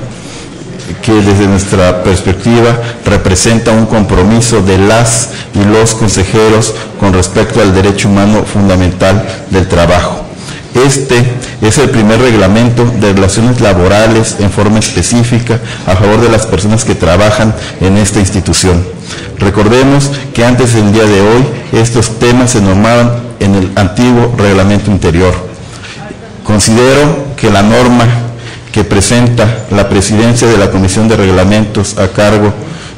S6: que desde nuestra perspectiva representa un compromiso de las y los consejeros con respecto al derecho humano fundamental del trabajo. Este es el primer reglamento de relaciones laborales en forma específica a favor de las personas que trabajan en esta institución. Recordemos que antes del día de hoy estos temas se normaban en el antiguo reglamento interior. Considero que la norma que presenta la presidencia de la Comisión de Reglamentos a cargo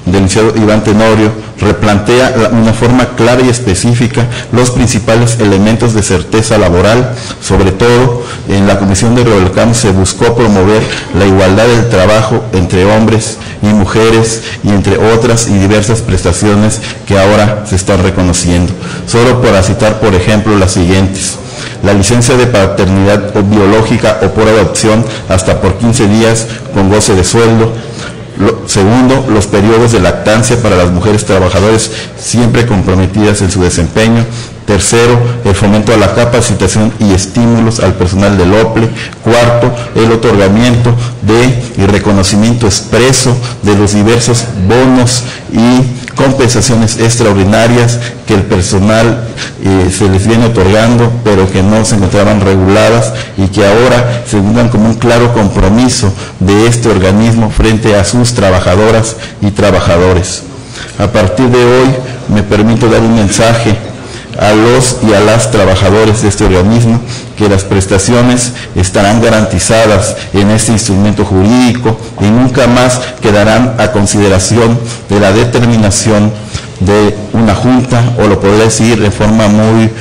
S6: del licenciado Iván Tenorio replantea de una forma clara y específica los principales elementos de certeza laboral. Sobre todo, en la Comisión de Revolcán se buscó promover la igualdad del trabajo entre hombres y mujeres y entre otras y diversas prestaciones que ahora se están reconociendo. Solo para citar, por ejemplo, las siguientes: la licencia de paternidad o biológica o por adopción hasta por 15 días con goce de sueldo. Segundo, los periodos de lactancia para las mujeres trabajadoras siempre comprometidas en su desempeño. Tercero, el fomento a la capacitación y estímulos al personal del OPLE. Cuarto, el otorgamiento y reconocimiento expreso de los diversos bonos y compensaciones extraordinarias que el personal se les viene otorgando, pero que no se encontraban reguladas y que ahora se unan como un claro compromiso de este organismo frente a sus trabajadoras y trabajadores. A partir de hoy me permito dar un mensaje a los y a las trabajadores de este organismo, que las prestaciones estarán garantizadas en este instrumento jurídico y nunca más quedarán a consideración de la determinación de una junta, o lo podría decir de forma muy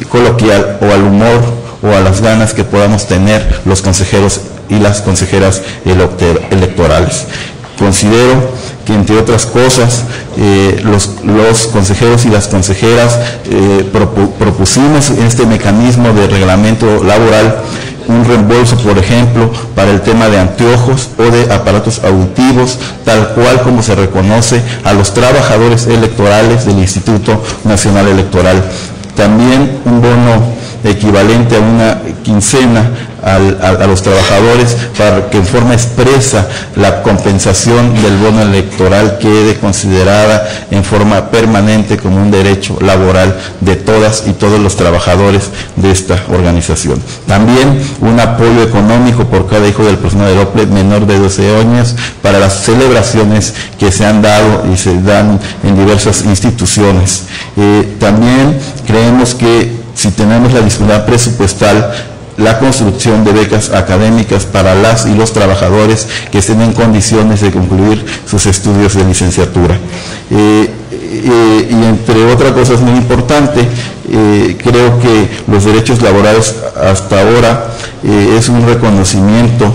S6: coloquial, o al humor o a las ganas que podamos tener los consejeros y las consejeras electorales. Considero que, entre otras cosas, los consejeros y las consejeras propusimos este mecanismo de reglamento laboral, un reembolso, por ejemplo, para el tema de anteojos o de aparatos auditivos, tal cual como se reconoce a los trabajadores electorales del Instituto Nacional Electoral. También un bono equivalente a una quincena a los trabajadores, para que en forma expresa la compensación del bono electoral quede considerada en forma permanente como un derecho laboral de todas y todos los trabajadores de esta organización. También un apoyo económico por cada hijo del personal del OPLE menor de 12 años para las celebraciones que se han dado y se dan en diversas instituciones. También creemos que, si tenemos la disponibilidad presupuestal, la construcción de becas académicas para las y los trabajadores que estén en condiciones de concluir sus estudios de licenciatura. Y entre otras cosas muy importantes, creo que los derechos laborales hasta ahora es un reconocimiento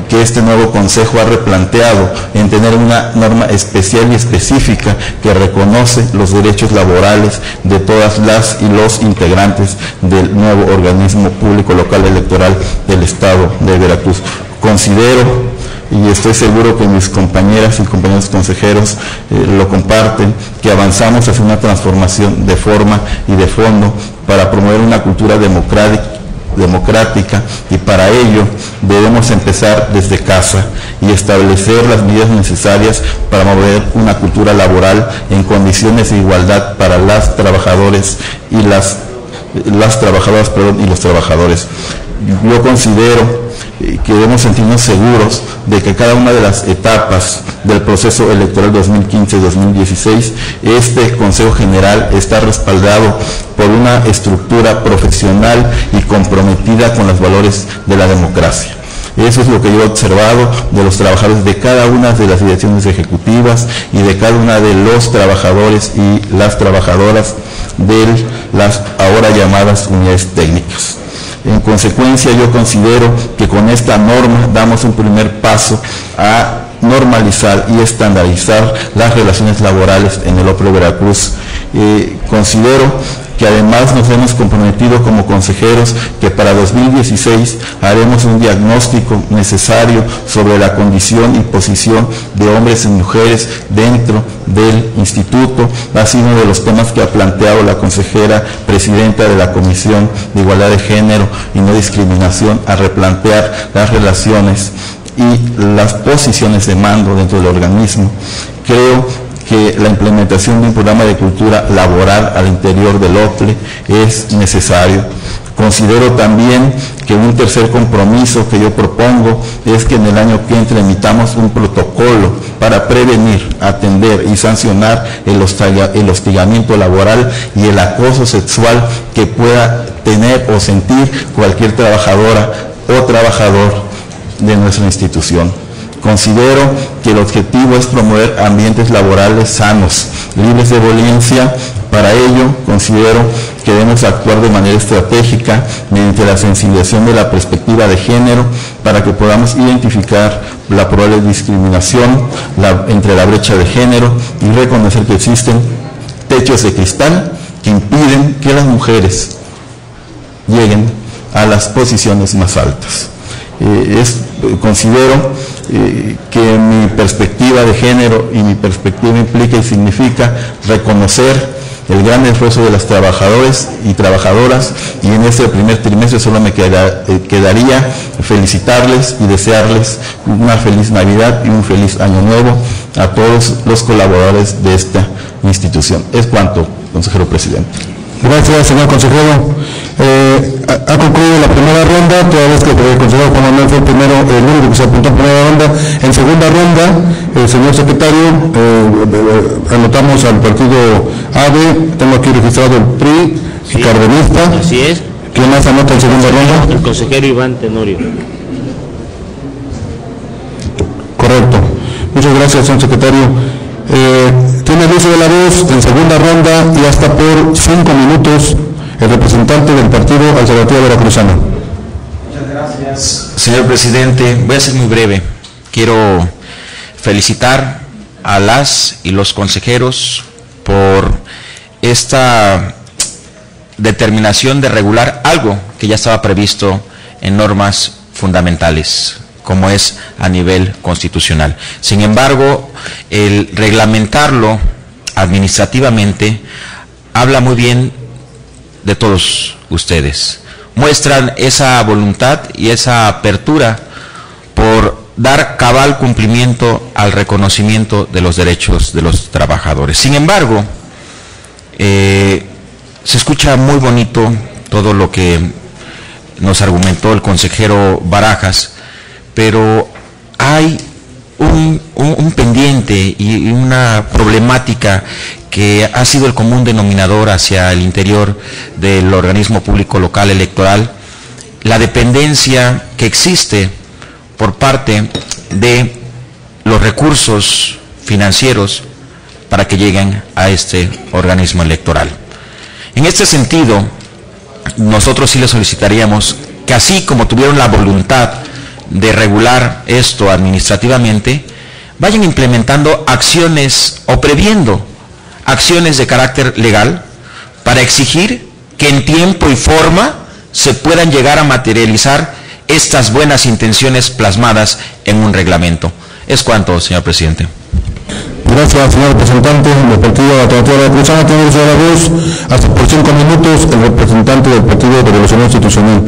S6: que este nuevo Consejo ha replanteado en tener una norma especial y específica que reconoce los derechos laborales de todas las y los integrantes del nuevo organismo público local electoral del Estado de Veracruz. Considero, y estoy seguro que mis compañeras y compañeros consejeros lo comparten, que avanzamos hacia una transformación de forma y de fondo para promover una cultura democrática, y para ello debemos empezar desde casa y establecer las medidas necesarias para mover una cultura laboral en condiciones de igualdad para las trabajadoras y las trabajadoras y los trabajadores. Yo considero que debemos sentirnos seguros de que cada una de las etapas del proceso electoral 2015-2016, este Consejo General está respaldado por una estructura profesional y comprometida con los valores de la democracia. Eso es lo que yo he observado de los trabajadores de cada una de las direcciones ejecutivas y de cada una de los trabajadores y las trabajadoras de las ahora llamadas unidades técnicas. En consecuencia, yo considero que con esta norma damos un primer paso a normalizar y estandarizar las relaciones laborales en el OPLE Veracruz. Considero que además nos hemos comprometido como consejeros que para 2016 haremos un diagnóstico necesario sobre la condición y posición de hombres y mujeres dentro del instituto. Ha sido uno de los temas que ha planteado la consejera presidenta de la Comisión de Igualdad de Género y No Discriminación, a replantear las relaciones y las posiciones de mando dentro del organismo. Creo que la implementación de un programa de cultura laboral al interior del OPLE es necesario. Considero también que un tercer compromiso que yo propongo es que en el año que entre emitamos un protocolo para prevenir, atender y sancionar el hostigamiento laboral y el acoso sexual que pueda tener o sentir cualquier trabajadora o trabajador de nuestra institución. Considero que el objetivo es promover ambientes laborales sanos, libres de violencia. Para ello, considero que debemos actuar de manera estratégica mediante la sensibilización de la perspectiva de género para que podamos identificar la probable discriminación entre la brecha de género y reconocer que existen techos de cristal que impiden que las mujeres lleguen a las posiciones más altas. Considero que mi perspectiva de género y mi perspectiva implica y significa reconocer el gran esfuerzo de las trabajadores y trabajadoras, y en este primer trimestre solo me quedaría felicitarles y desearles una feliz Navidad y un feliz Año Nuevo a todos los colaboradores de esta institución. Es cuanto, consejero presidente.
S1: Gracias, señor consejero. Ha concluido la primera ronda, toda vez que el consejero Juan Manuel fue el único que se apuntó en primera ronda. En segunda ronda, señor secretario, anotamos al partido ADE, tengo aquí registrado el PRI y Cardenista.
S2: Así es.
S1: ¿Quién más anota en segunda ronda?
S2: El consejero Iván Tenorio.
S1: Correcto. Muchas gracias, señor secretario. Tiene el uso de la voz en segunda ronda y hasta por 5 minutos el representante del partido Alternativa Veracruzana.
S9: Muchas gracias.
S10: Señor presidente, voy a ser muy breve. Quiero felicitar a las y los consejeros por esta determinación de regular algo que ya estaba previsto en normas fundamentales, como es a nivel constitucional. Sin embargo, el reglamentarlo administrativamente habla muy bien de todos ustedes. Muestran esa voluntad y esa apertura por dar cabal cumplimiento al reconocimiento de los derechos de los trabajadores. Sin embargo, se escucha muy bonito todo lo que nos argumentó el consejero Barajas, pero hay un pendiente y una problemática que ha sido el común denominador hacia el interior del organismo público local electoral, la dependencia que existe por parte de los recursos financieros para que lleguen a este organismo electoral. En este sentido, nosotros sí le solicitaríamos que, así como tuvieron la voluntad de regular esto administrativamente, vayan implementando acciones o previendo acciones de carácter legal para exigir que en tiempo y forma se puedan llegar a materializar estas buenas intenciones plasmadas en un reglamento. Es cuanto, señor presidente.
S1: Gracias, señor representante del partido Alternativa Veracruzana. Tiene uso de la voz hasta por 5 minutos el representante del Partido de Revolución Institucional.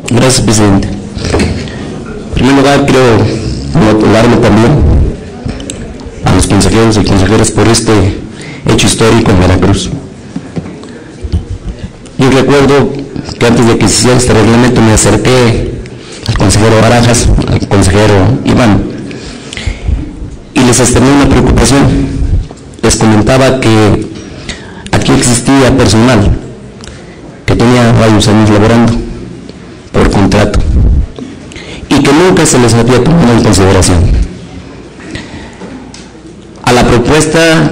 S13: Gracias, presidente. En primer lugar, quiero congratularme también a los consejeros y consejeras por este hecho histórico en Veracruz. Yo recuerdo que antes de que se hiciera este reglamento me acerqué al consejero Barajas, al consejero Iván, y les externé una preocupación. Les comentaba que aquí existía personal que tenía varios años laborando por contrato y que nunca se les había tomado en consideración. A la propuesta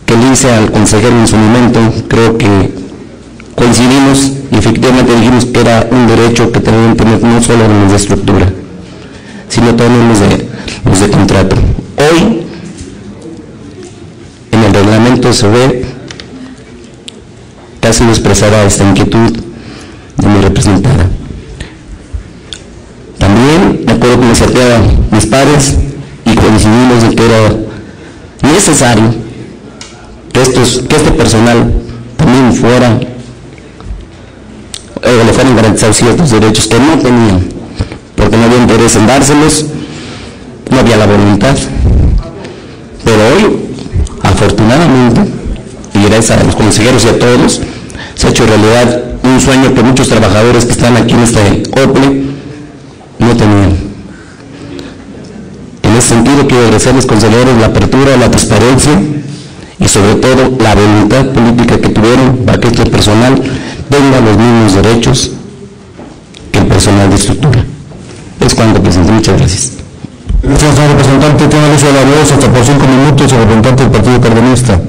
S13: que le hice al consejero en su momento, creo que coincidimos y efectivamente dijimos que era un derecho que tenían que tener no solo los de estructura, sino también los de contrato. Hoy, en el reglamento se ve que ha sido expresada esta inquietud de mi representada. También, de acuerdo con lo que acercaban mis pares, y coincidimos en que era necesario que este personal también fuera le fueran garantizados ciertos derechos que no tenían, porque no había interés en dárselos, no había la voluntad. Pero hoy, afortunadamente, y gracias a los consejeros y a todos, se ha hecho realidad un sueño que muchos trabajadores que están aquí en este OPLE no tenían. En ese sentido, quiero agradecerles, consejeros, la apertura, la transparencia y sobre todo la voluntad política que tuvieron para que este personal tenga los mismos derechos que el personal de estructura. Es cuanto, presidente. Muchas gracias.
S1: Gracias, señor representante. Tiene el uso de la voz hasta por 5 minutos el representante del Partido Cardenista.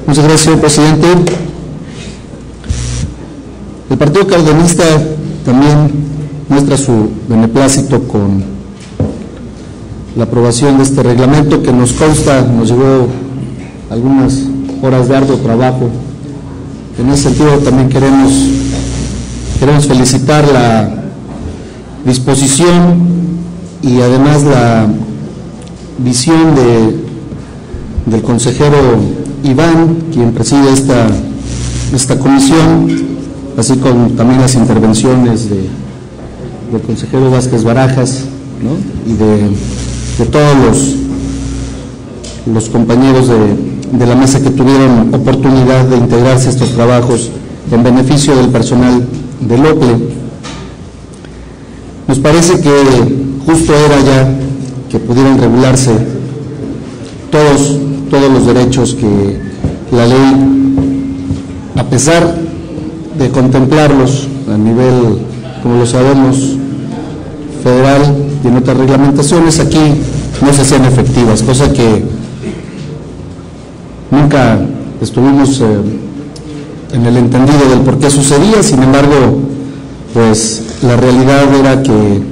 S11: Muchas gracias, señor presidente. El Partido Cardenista también muestra su beneplácito con la aprobación de este reglamento que nos consta, nos llevó algunas horas de arduo trabajo. En ese sentido también queremos felicitar la disposición y además la visión del consejero Iván, quien preside esta comisión, así como también las intervenciones del consejero Vázquez Barajas, ¿no? Y de todos los compañeros de la mesa que tuvieron oportunidad de integrarse a estos trabajos en beneficio del personal del OPLE. Nos parece que justo era ya que pudieran regularse todos los derechos que la ley, a pesar de contemplarlos a nivel, como lo sabemos, federal y en otras reglamentaciones, aquí no se hacían efectivas, cosa que nunca estuvimos en el entendido del por qué sucedía. Sin embargo, pues la realidad era que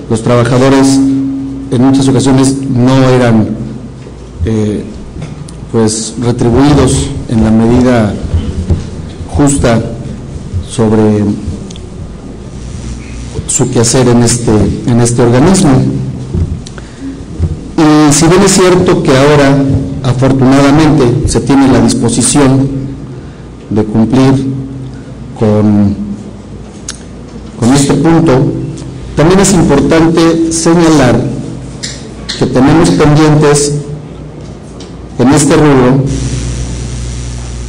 S11: los trabajadores en muchas ocasiones no eran pues retribuidos en la medida justa sobre su quehacer en este organismo. Y si bien es cierto que ahora afortunadamente se tiene la disposición de cumplir con este punto, también es importante señalar que tenemos pendientes en este rubro,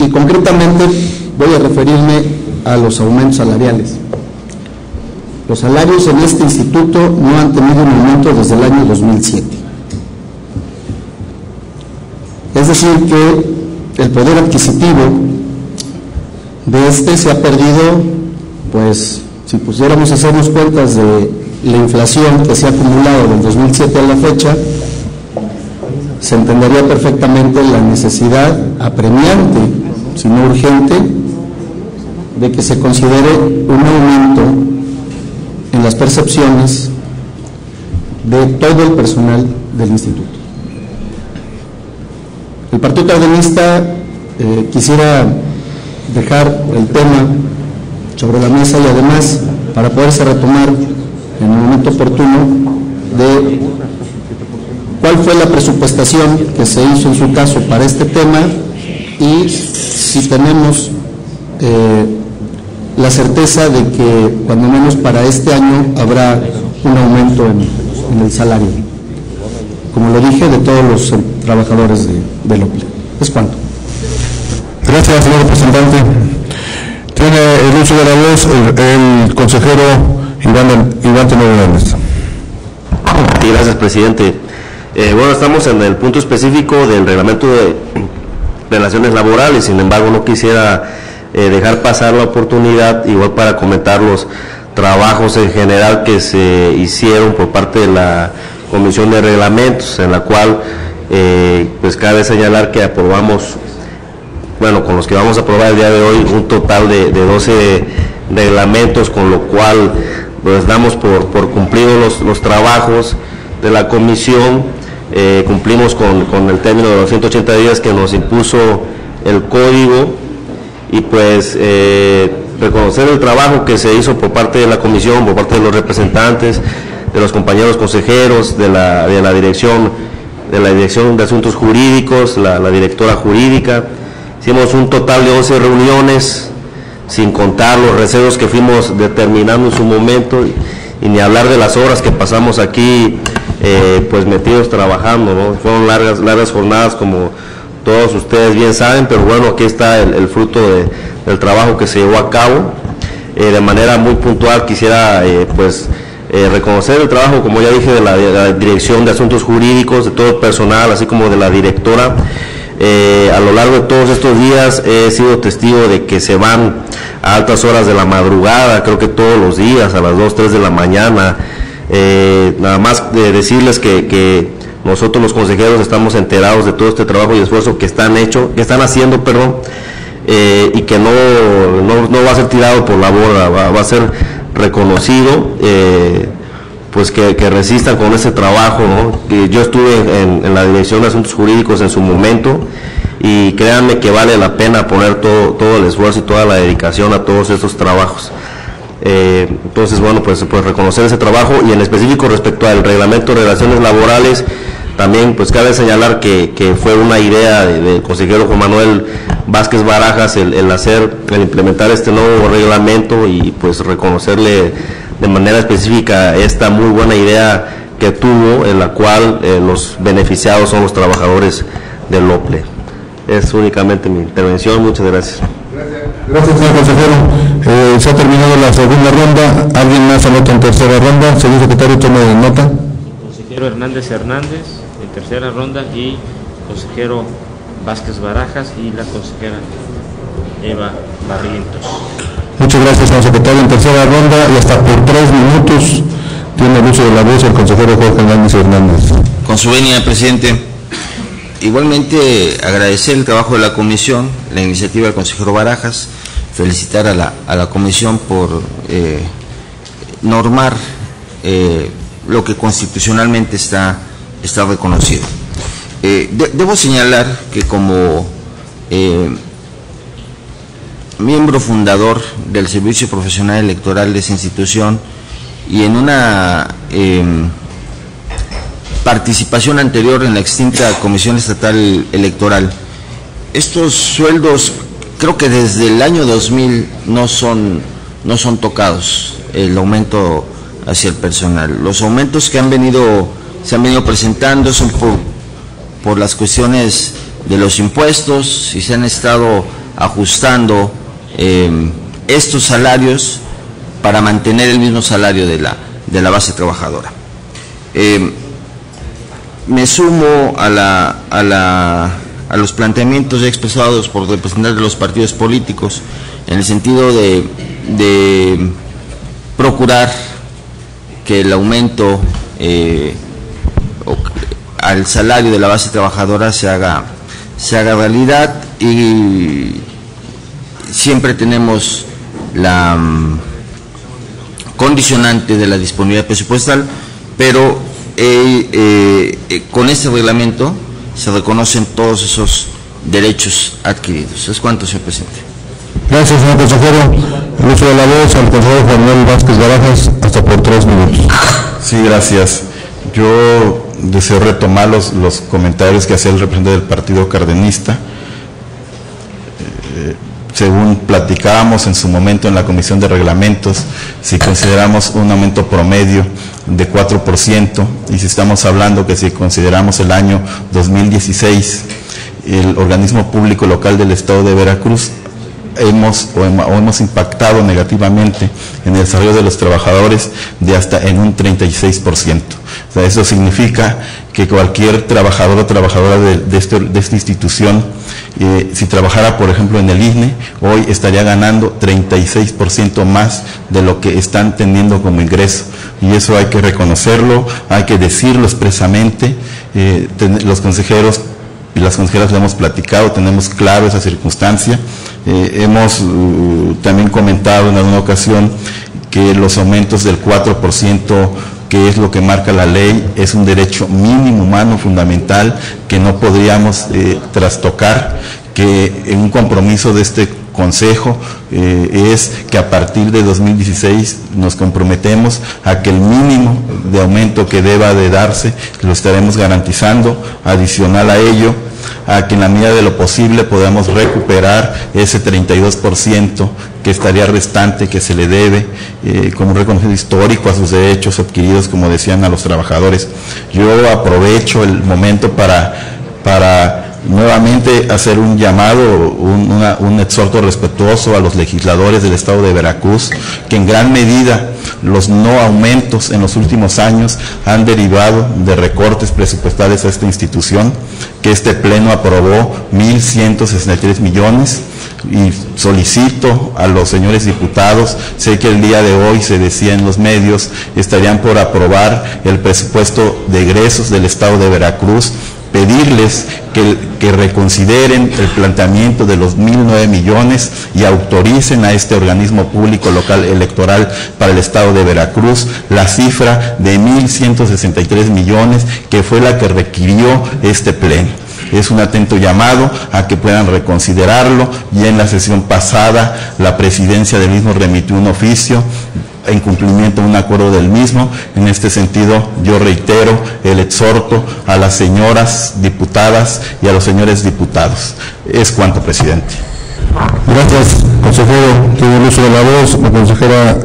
S11: y concretamente voy a referirme a los aumentos salariales. Los salarios en este instituto no han tenido un aumento desde el año 2007. Es decir, que el poder adquisitivo de este se ha perdido, pues, si pusiéramos a hacernos cuentas de la inflación que se ha acumulado del 2007 a la fecha, se entendería perfectamente la necesidad apremiante, si no urgente, de que se considere un aumento en las percepciones de todo el personal del instituto. El Partido Cardenista quisiera dejar el tema sobre la mesa y además, para poderse retomar en el momento oportuno, de cuál fue la presupuestación que se hizo en su caso para este tema y si tenemos la certeza de que cuando menos para este año habrá un aumento en el salario, como lo dije, de todos los trabajadores del OPLE. Es cuanto.
S1: Gracias, señor representante. Tiene el uso de la voz el consejero Iván Tenorio Hernández.
S7: Sí, gracias, presidente. Bueno, estamos en el punto específico del reglamento de relaciones laborales. Sin embargo, no quisiera dejar pasar la oportunidad, igual para comentar los trabajos en general que se hicieron por parte de la Comisión de Reglamentos, en la cual pues cabe señalar que aprobamos, bueno, con los que vamos a aprobar el día de hoy, un total de 12 reglamentos, con lo cual pues damos por cumplidos los trabajos de la comisión. Cumplimos con el término de los 180 días que nos impuso el código, y pues reconocer el trabajo que se hizo por parte de la comisión, por parte de los representantes, de los compañeros consejeros, de la dirección de asuntos jurídicos, la directora jurídica. Hicimos un total de 11 reuniones, sin contar los recesos que fuimos determinando en su momento, y ni hablar de las horas que pasamos aquí pues metidos trabajando, ¿no? Fueron largas jornadas, como todos ustedes bien saben, pero bueno, aquí está el fruto del trabajo que se llevó a cabo. De manera muy puntual quisiera reconocer el trabajo, como ya dije, de la Dirección de Asuntos Jurídicos, de todo el personal, así como de la directora. A lo largo de todos estos días he sido testigo de que se van a altas horas de la madrugada, creo que todos los días, a las 2, 3 de la mañana. Nada más decirles que nosotros los consejeros estamos enterados de todo este trabajo y esfuerzo que están haciendo, y que no va a ser tirado por la borda, va a ser reconocido, pues que resistan con ese trabajo, ¿no? Que yo estuve en la Dirección de Asuntos Jurídicos en su momento, y créanme que vale la pena poner todo el esfuerzo y toda la dedicación a todos estos trabajos. Entonces, bueno, pues reconocer ese trabajo, y en específico respecto al reglamento de relaciones laborales, también pues cabe señalar que fue una idea del consejero Juan Manuel Vázquez Barajas el implementar este nuevo reglamento, y pues reconocerle de manera específica esta muy buena idea que tuvo, en la cual los beneficiados son los trabajadores del OPLE. Es únicamente mi intervención. Muchas gracias.
S1: Gracias, señor consejero. Se ha terminado la segunda ronda. ¿Alguien más anota en tercera ronda? Señor secretario, tome nota.
S2: Consejero Hernández en tercera ronda, y consejero Vázquez Barajas y la consejera Eva Barrientos.
S1: Muchas gracias, señor secretario. En tercera ronda, y hasta por 3 minutos, tiene el uso de la voz el consejero Jorge Hernández.
S4: Con su venia, presidente. Igualmente agradecer el trabajo de la comisión, la iniciativa del consejero Barajas, felicitar a la comisión por normar lo que constitucionalmente está reconocido. Debo señalar que como miembro fundador del Servicio Profesional Electoral de esa institución, y en una participación anterior en la extinta Comisión Estatal Electoral, estos sueldos creo que desde el año 2000 no son tocados, el aumento hacia el personal. Los aumentos que se han venido presentando son por las cuestiones de los impuestos, y se han estado ajustando estos salarios para mantener el mismo salario de la base trabajadora. Me sumo a los planteamientos ya expresados por representantes de los partidos políticos, en el sentido de procurar que el aumento al salario de la base trabajadora se haga realidad, y siempre tenemos la condicionante de la disponibilidad presupuestal, pero con este reglamento se reconocen todos esos derechos adquiridos. Es cuanto, señor presidente.
S1: Gracias, señor consejero. El uso de la voz al consejero Juan Manuel Vázquez Barajas, hasta por 3 minutos.
S6: Sí, gracias. Yo deseo retomar los comentarios que hacía el representante del partido cardenista. Según platicábamos en su momento en la Comisión de Reglamentos, si consideramos un aumento promedio de 4%, y si estamos hablando que si consideramos el año 2016, el organismo público local del Estado de Veracruz hemos impactado negativamente en el desarrollo de los trabajadores de hasta en un 36%. O sea, eso significa que cualquier trabajador o trabajadora de esta institución, si trabajara, por ejemplo, en el INE, hoy estaría ganando 36% más de lo que están teniendo como ingreso. Y eso hay que reconocerlo, hay que decirlo expresamente. Los consejeros y las consejeras lo hemos platicado, tenemos claro esa circunstancia. Hemos también comentado en alguna ocasión que los aumentos del 4%, que es lo que marca la ley, es un derecho mínimo humano fundamental que no podríamos trastocar, que un compromiso de este Consejo es que a partir de 2016 nos comprometemos a que el mínimo de aumento que deba de darse lo estaremos garantizando. Adicional a ello, a que en la medida de lo posible podamos recuperar ese 32% que estaría restante, que se le debe como un reconocimiento histórico a sus derechos adquiridos, como decían, a los trabajadores. Yo aprovecho el momento para nuevamente hacer un llamado, un exhorto respetuoso a los legisladores del Estado de Veracruz, que en gran medida los no aumentos en los últimos años han derivado de recortes presupuestales a esta institución, que este Pleno aprobó 1.163 millones, y solicito a los señores diputados, sé que el día de hoy se decía en los medios, estarían por aprobar el presupuesto de egresos del Estado de Veracruz, pedirles que reconsideren el planteamiento de los 1.009 millones y autoricen a este organismo público local electoral para el Estado de Veracruz la cifra de 1.163 millones, que fue la que requirió este Pleno. Es un atento llamado a que puedan reconsiderarlo. Ya en la sesión pasada la presidencia del mismo remitió un oficio en cumplimiento de un acuerdo del mismo. En este sentido, yo reitero el exhorto a las señoras diputadas y a los señores diputados. Es cuanto, presidente.
S1: Gracias, consejero. Tiene el uso de la voz la consejera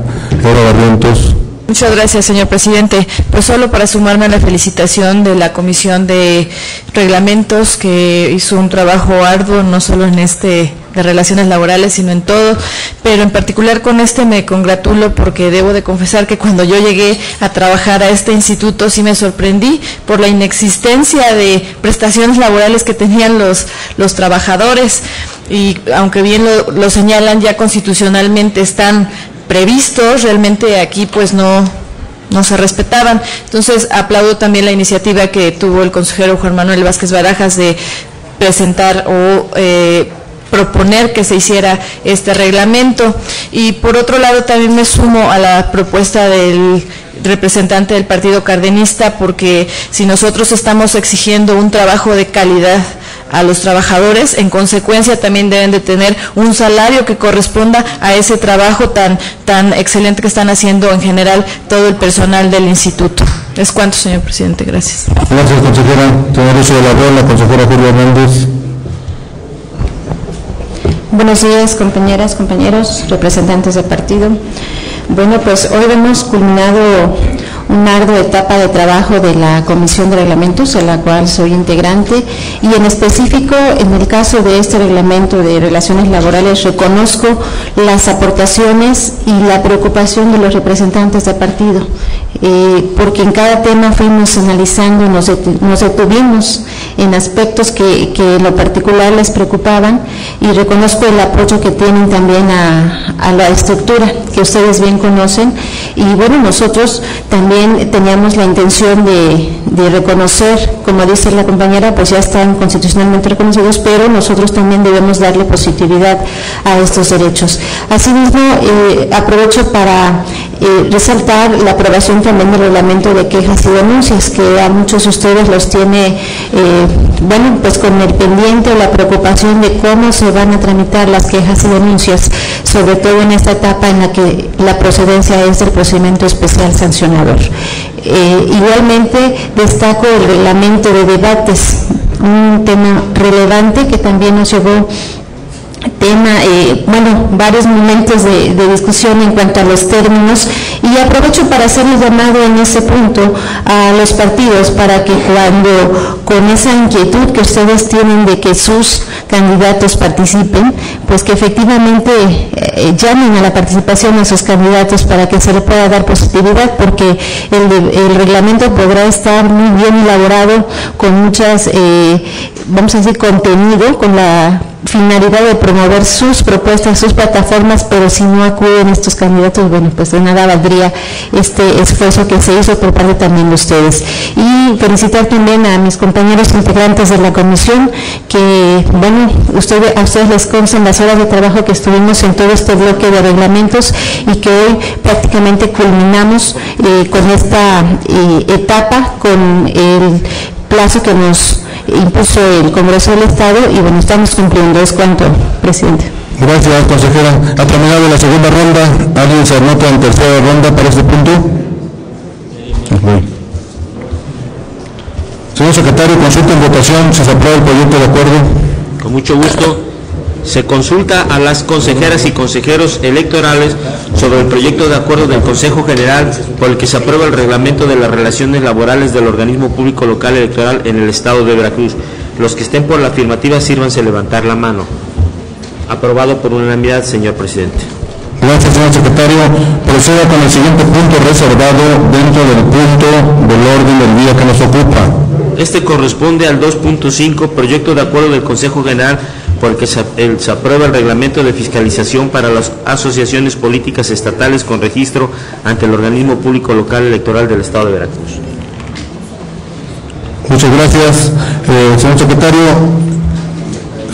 S1: Laura Barrientos.
S3: Muchas gracias, señor presidente. Pues solo para sumarme a la felicitación de la Comisión de Reglamentos, que hizo un trabajo arduo, no solo en de relaciones laborales, sino en todo, pero en particular con me congratulo, porque debo de confesar que cuando yo llegué a trabajar a este instituto sí me sorprendí por la inexistencia de prestaciones laborales que tenían los trabajadores, y aunque bien lo señalan, ya constitucionalmente están previstos, realmente aquí pues no se respetaban. Entonces aplaudo también la iniciativa que tuvo el consejero Juan Manuel Vázquez Barajas de presentar o proponer que se hiciera este reglamento. Y por otro lado también me sumo a la propuesta del representante del Partido Cardenista, porque si nosotros estamos exigiendo un trabajo de calidad a los trabajadores, en consecuencia también deben de tener un salario que corresponda a ese trabajo tan excelente que están haciendo en general todo el personal del instituto. Es cuanto, señor presidente. Gracias.
S1: Gracias, consejera. Tiene uso de la voz la consejera Julia Hernández.
S14: Buenos días, compañeras, compañeros, representantes del partido. Bueno, pues hoy hemos culminado una ardua etapa de trabajo de la Comisión de Reglamentos, en la cual soy integrante, y en específico, en el caso de este reglamento de relaciones laborales, reconozco las aportaciones y la preocupación de los representantes del partido, porque en cada tema fuimos analizando, nos detuvimos en aspectos que en lo particular les preocupaban, y reconozco el apoyo que tienen también a la estructura que ustedes bien conocen. Y bueno, nosotros también teníamos la intención de reconocer, como dice la compañera, pues ya están constitucionalmente reconocidos, pero nosotros también debemos darle positividad a estos derechos. Asimismo, aprovecho para resaltar la aprobación también del reglamento de quejas y denuncias, que a muchos de ustedes los tiene, bueno, pues con el pendiente o la preocupación de cómo se van a tramitar las quejas y denuncias, sobre todo en esta etapa en la que la procedencia es del procedimiento especial sancionador. Igualmente destaco el reglamento de debates, un tema relevante que también nos llevó varios momentos de discusión en cuanto a los términos, y aprovecho para hacer el llamado en ese punto a los partidos para que cuando con esa inquietud que ustedes tienen de que sus candidatos participen, pues que efectivamente llamen a la participación a sus candidatos para que se le pueda dar positividad, porque el reglamento podrá estar muy bien elaborado con muchas, vamos a decir, contenido, con la finalidad de promover sus propuestas, sus plataformas, pero si no acuden estos candidatos, bueno, pues de nada valdría este esfuerzo que se hizo por parte también de ustedes. Y felicitar también a mis compañeros integrantes de la comisión, que, bueno, a ustedes les constan las horas de trabajo que estuvimos en todo este bloque de reglamentos, y que hoy prácticamente culminamos con esta etapa, con el plazo que nos impuso el Congreso del Estado, y bueno, estamos cumpliendo. Es cuanto, presidente.
S1: Gracias, consejera. Ha terminado la segunda ronda. ¿Alguien se anota en tercera ronda para este punto? Señor secretario, consulta en votación si se aprueba el proyecto de acuerdo.
S2: Con mucho gusto. Se consulta a las consejeras y consejeros electorales sobre el proyecto de acuerdo del Consejo General por el que se aprueba el reglamento de las relaciones laborales del organismo público local electoral en el Estado de Veracruz. Los que estén por la afirmativa, sírvanse levantar la mano. Aprobado por unanimidad, señor presidente.
S1: Gracias, señor secretario. Proceda con el siguiente punto reservado dentro del punto del orden del día que nos ocupa.
S2: Este corresponde al 2.5, proyecto de acuerdo del Consejo General por el que se aprueba el reglamento de fiscalización para las asociaciones políticas estatales con registro ante el organismo público local electoral del Estado de Veracruz.
S1: Muchas gracias, señor secretario.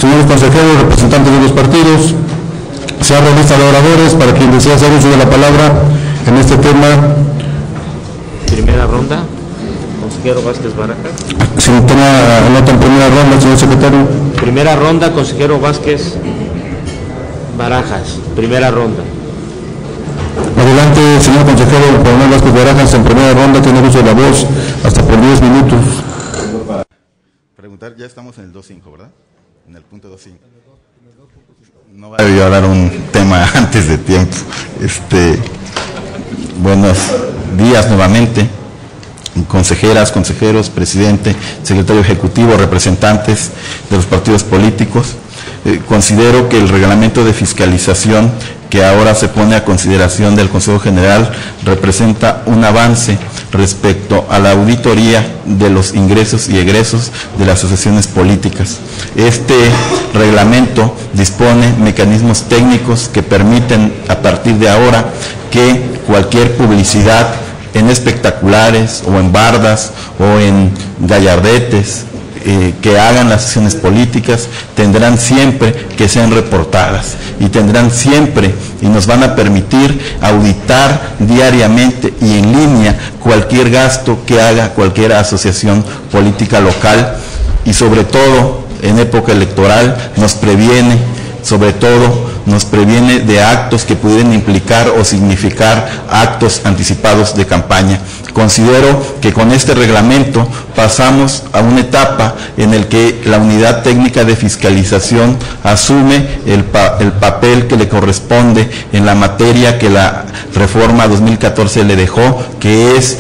S1: Señores consejeros, representantes de los partidos, se abre lista de oradores para quien desea hacer uso de la palabra en este tema.
S2: Primera ronda, consejero Vázquez Barajas.
S1: Si toma nota en primera ronda, señor secretario.
S2: Primera ronda, consejero Vázquez Barajas. Primera ronda.
S1: Adelante, señor consejero Juan Vázquez Barajas, en primera ronda tiene uso de la voz hasta por 10 minutos.
S6: Preguntar, ya estamos en el 2.5, ¿verdad? En el punto 2.5. No va a hablar un tema antes de tiempo. Buenos días nuevamente, consejeras, consejeros, presidente, secretario ejecutivo, representantes de los partidos políticos. Considero que el reglamento de fiscalización que ahora se pone a consideración del Consejo General representa un avance respecto a la auditoría de los ingresos y egresos de las asociaciones políticas. Este reglamento dispone mecanismos técnicos que permiten a partir de ahora que cualquier publicidad en espectaculares o en bardas o en gallardetes que hagan las sesiones políticas tendrán siempre que ser reportadas y tendrán siempre y nos van a permitir auditar diariamente y en línea cualquier gasto que haga cualquier asociación política local y sobre todo en época electoral nos previene de actos que pudieran implicar o significar actos anticipados de campaña. Considero que con este reglamento pasamos a una etapa en el que la Unidad Técnica de Fiscalización asume el papel que le corresponde en la materia que la reforma 2014 le dejó, que es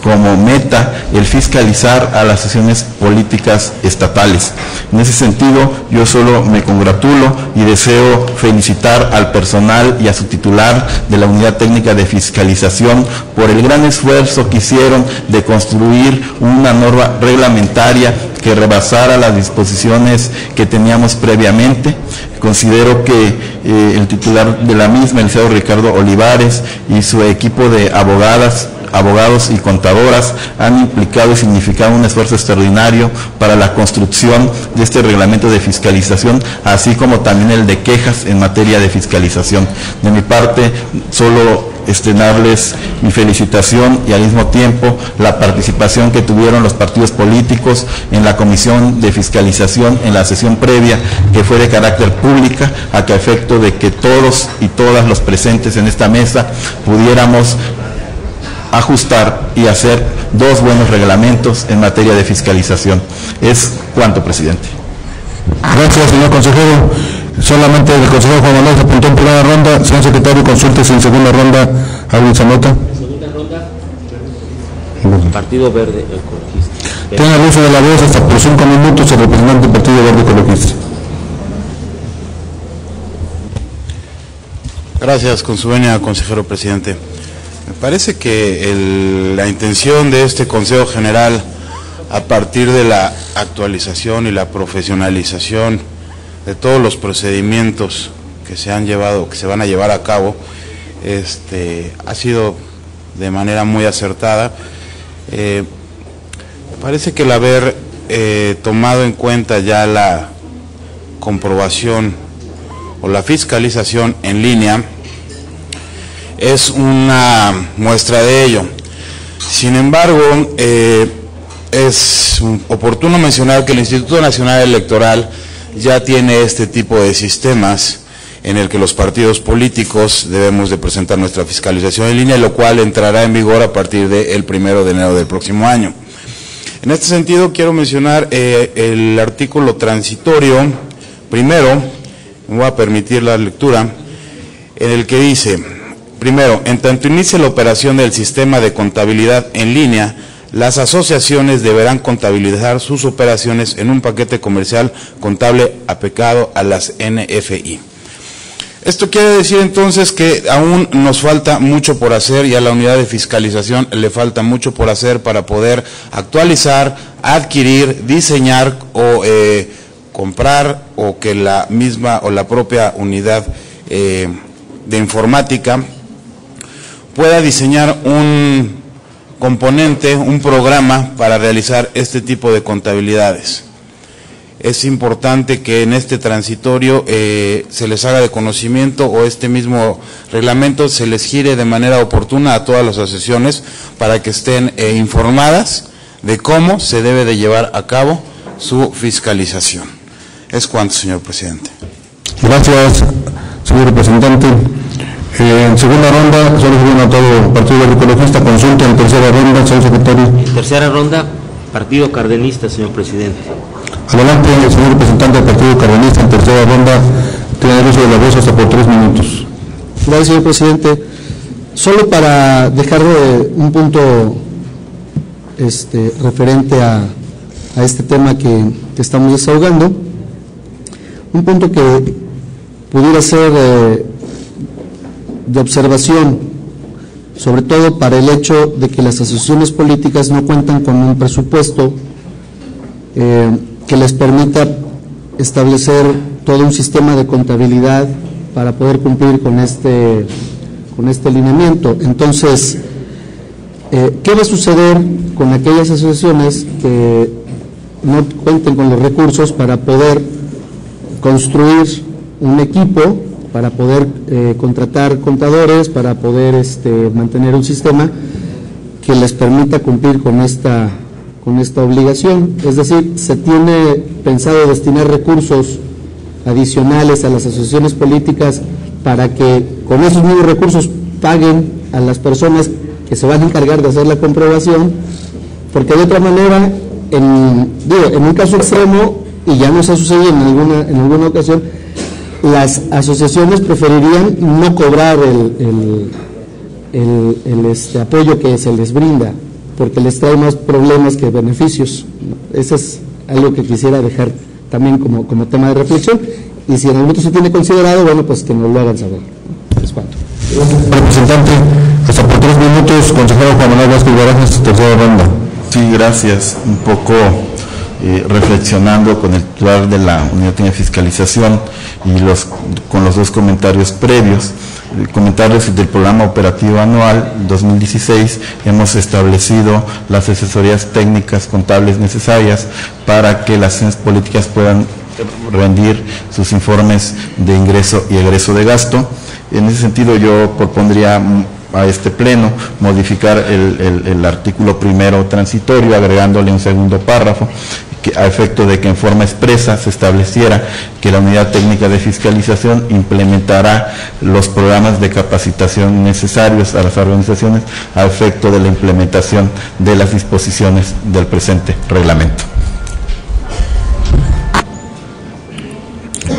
S6: como meta el fiscalizar a las sesiones políticas estatales. En ese sentido, yo solo me congratulo y deseo felicitar al personal y a su titular de la Unidad Técnica de Fiscalización por el gran esfuerzo que hicieron de construir una norma reglamentaria que rebasara las disposiciones que teníamos previamente. Considero que el titular de la misma, el licenciado Ricardo Olivares, y su equipo de abogados y contadoras han implicado y significado un esfuerzo extraordinario para la construcción de este reglamento de fiscalización, así como también el de quejas en materia de fiscalización. De mi parte, solo externarles mi felicitación y al mismo tiempo la participación que tuvieron los partidos políticos en la comisión de fiscalización en la sesión previa, que fue de carácter pública, a que a efecto de que todos y todas los presentes en esta mesa pudiéramos ajustar y hacer dos buenos reglamentos en materia de fiscalización. Es cuanto, presidente.
S1: Gracias, señor consejero. Solamente el consejero Juan Manuel se apuntó en primera ronda. Señor secretario, consulte si en segunda ronda hago esa nota.
S2: En segunda ronda, Partido Verde Ecologista.
S1: Tiene el uso de la voz hasta por 5 minutos el representante del Partido Verde Ecologista.
S12: Gracias, con su venia, consejero presidente. Me parece que la intención de este Consejo General, a partir de la actualización y la profesionalización de todos los procedimientos que se han llevado, que se van a llevar a cabo, ha sido de manera muy acertada. Parece que el haber tomado en cuenta ya la comprobación o la fiscalización en línea es una muestra de ello. Sin embargo, es oportuno mencionar que el Instituto Nacional Electoral ya tiene este tipo de sistemas en el que los partidos políticos debemos de presentar nuestra fiscalización en línea, lo cual entrará en vigor a partir del 1 de enero del próximo año. En este sentido, quiero mencionar el artículo transitorio, primero, me voy a permitir la lectura, en el que dice: primero, en tanto inicie la operación del sistema de contabilidad en línea, las asociaciones deberán contabilizar sus operaciones en un paquete comercial contable aplicado a las NFI. Esto quiere decir entonces que aún nos falta mucho por hacer y a la unidad de fiscalización le falta mucho por hacer para poder actualizar, adquirir, diseñar o comprar, o que la misma o la propia unidad de informática pueda diseñar un componente, un programa para realizar este tipo de contabilidades. Es importante que en este transitorio se les haga de conocimiento, o este mismo reglamento se les gire de manera oportuna a todas las asociaciones para que estén informadas de cómo se debe de llevar a cabo su fiscalización. Es cuanto, señor presidente.
S1: Gracias, señor representante. En segunda ronda, solo se viene todo Partido Verde Ecologista. Consulta en tercera ronda, señor secretario.
S2: En tercera ronda, Partido Cardenista, señor presidente.
S1: Adelante, señor representante del Partido Cardenista. En tercera ronda, tiene el uso de la voz hasta por 3 minutos.
S11: Gracias, señor presidente. Solo para dejar un punto referente a este tema que estamos desahogando, un punto que pudiera ser de observación, sobre todo para el hecho de que las asociaciones políticas no cuentan con un presupuesto que les permita establecer todo un sistema de contabilidad para poder cumplir con este lineamiento. Entonces, ¿qué va a suceder con aquellas asociaciones que no cuenten con los recursos para poder construir un equipo, para poder contratar contadores, para poder mantener un sistema que les permita cumplir con esta obligación? Es decir, se tiene pensado destinar recursos adicionales a las asociaciones políticas para que con esos mismos recursos paguen a las personas que se van a encargar de hacer la comprobación, porque de otra manera, en un caso extremo, y ya nos ha sucedido en alguna ocasión, las asociaciones preferirían no cobrar el apoyo que se les brinda, porque les trae más problemas que beneficios. Eso es algo que quisiera dejar también como tema de reflexión, y si en algún momento se tiene considerado, bueno, pues que nos lo hagan saber. Es cuanto.
S1: Representante, hasta por 3 minutos, consejero Juan Manuel Vázquez Barajas, tercera ronda.
S6: Sí, gracias. Un poco reflexionando con el titular de la unidad de fiscalización y con los dos comentarios previos. Comentarles del programa operativo anual 2016 hemos establecido las asesorías técnicas contables necesarias para que las acciones políticas puedan rendir sus informes de ingreso y egreso de gasto. En ese sentido, yo propondría a este pleno modificar el artículo primero transitorio, agregándole un segundo párrafo, a efecto de que en forma expresa se estableciera que la unidad técnica de fiscalización implementará los programas de capacitación necesarios a las organizaciones a efecto de la implementación de las disposiciones del presente reglamento.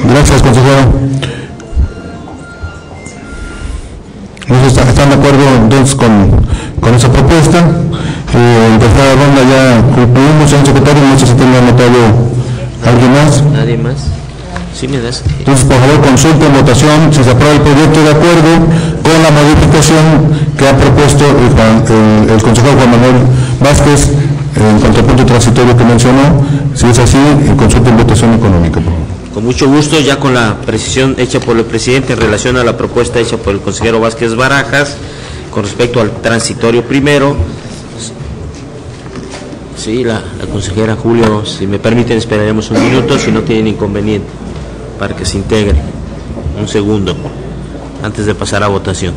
S1: Gracias, consejero. ¿Están de acuerdo entonces con esa propuesta? En tercera ronda ya concluimos, señor secretario, no sé si tiene anotado alguien más.
S2: ¿Nadie más? Sí, me das.
S1: Entonces, por favor, consulte en votación si se aprueba el proyecto de acuerdo con la modificación que ha propuesto el consejero Juan Manuel Vázquez en cuanto al punto transitorio que mencionó. Si es así, consulte en votación económica, por favor.
S2: Con mucho gusto, ya con la precisión hecha por el presidente en relación a la propuesta hecha por el consejero Vázquez Barajas, con respecto al transitorio primero. Sí, la consejera Julio, si me permiten, esperaremos un minuto, si no tienen inconveniente, para que se integre. Un segundo, antes de pasar a votación.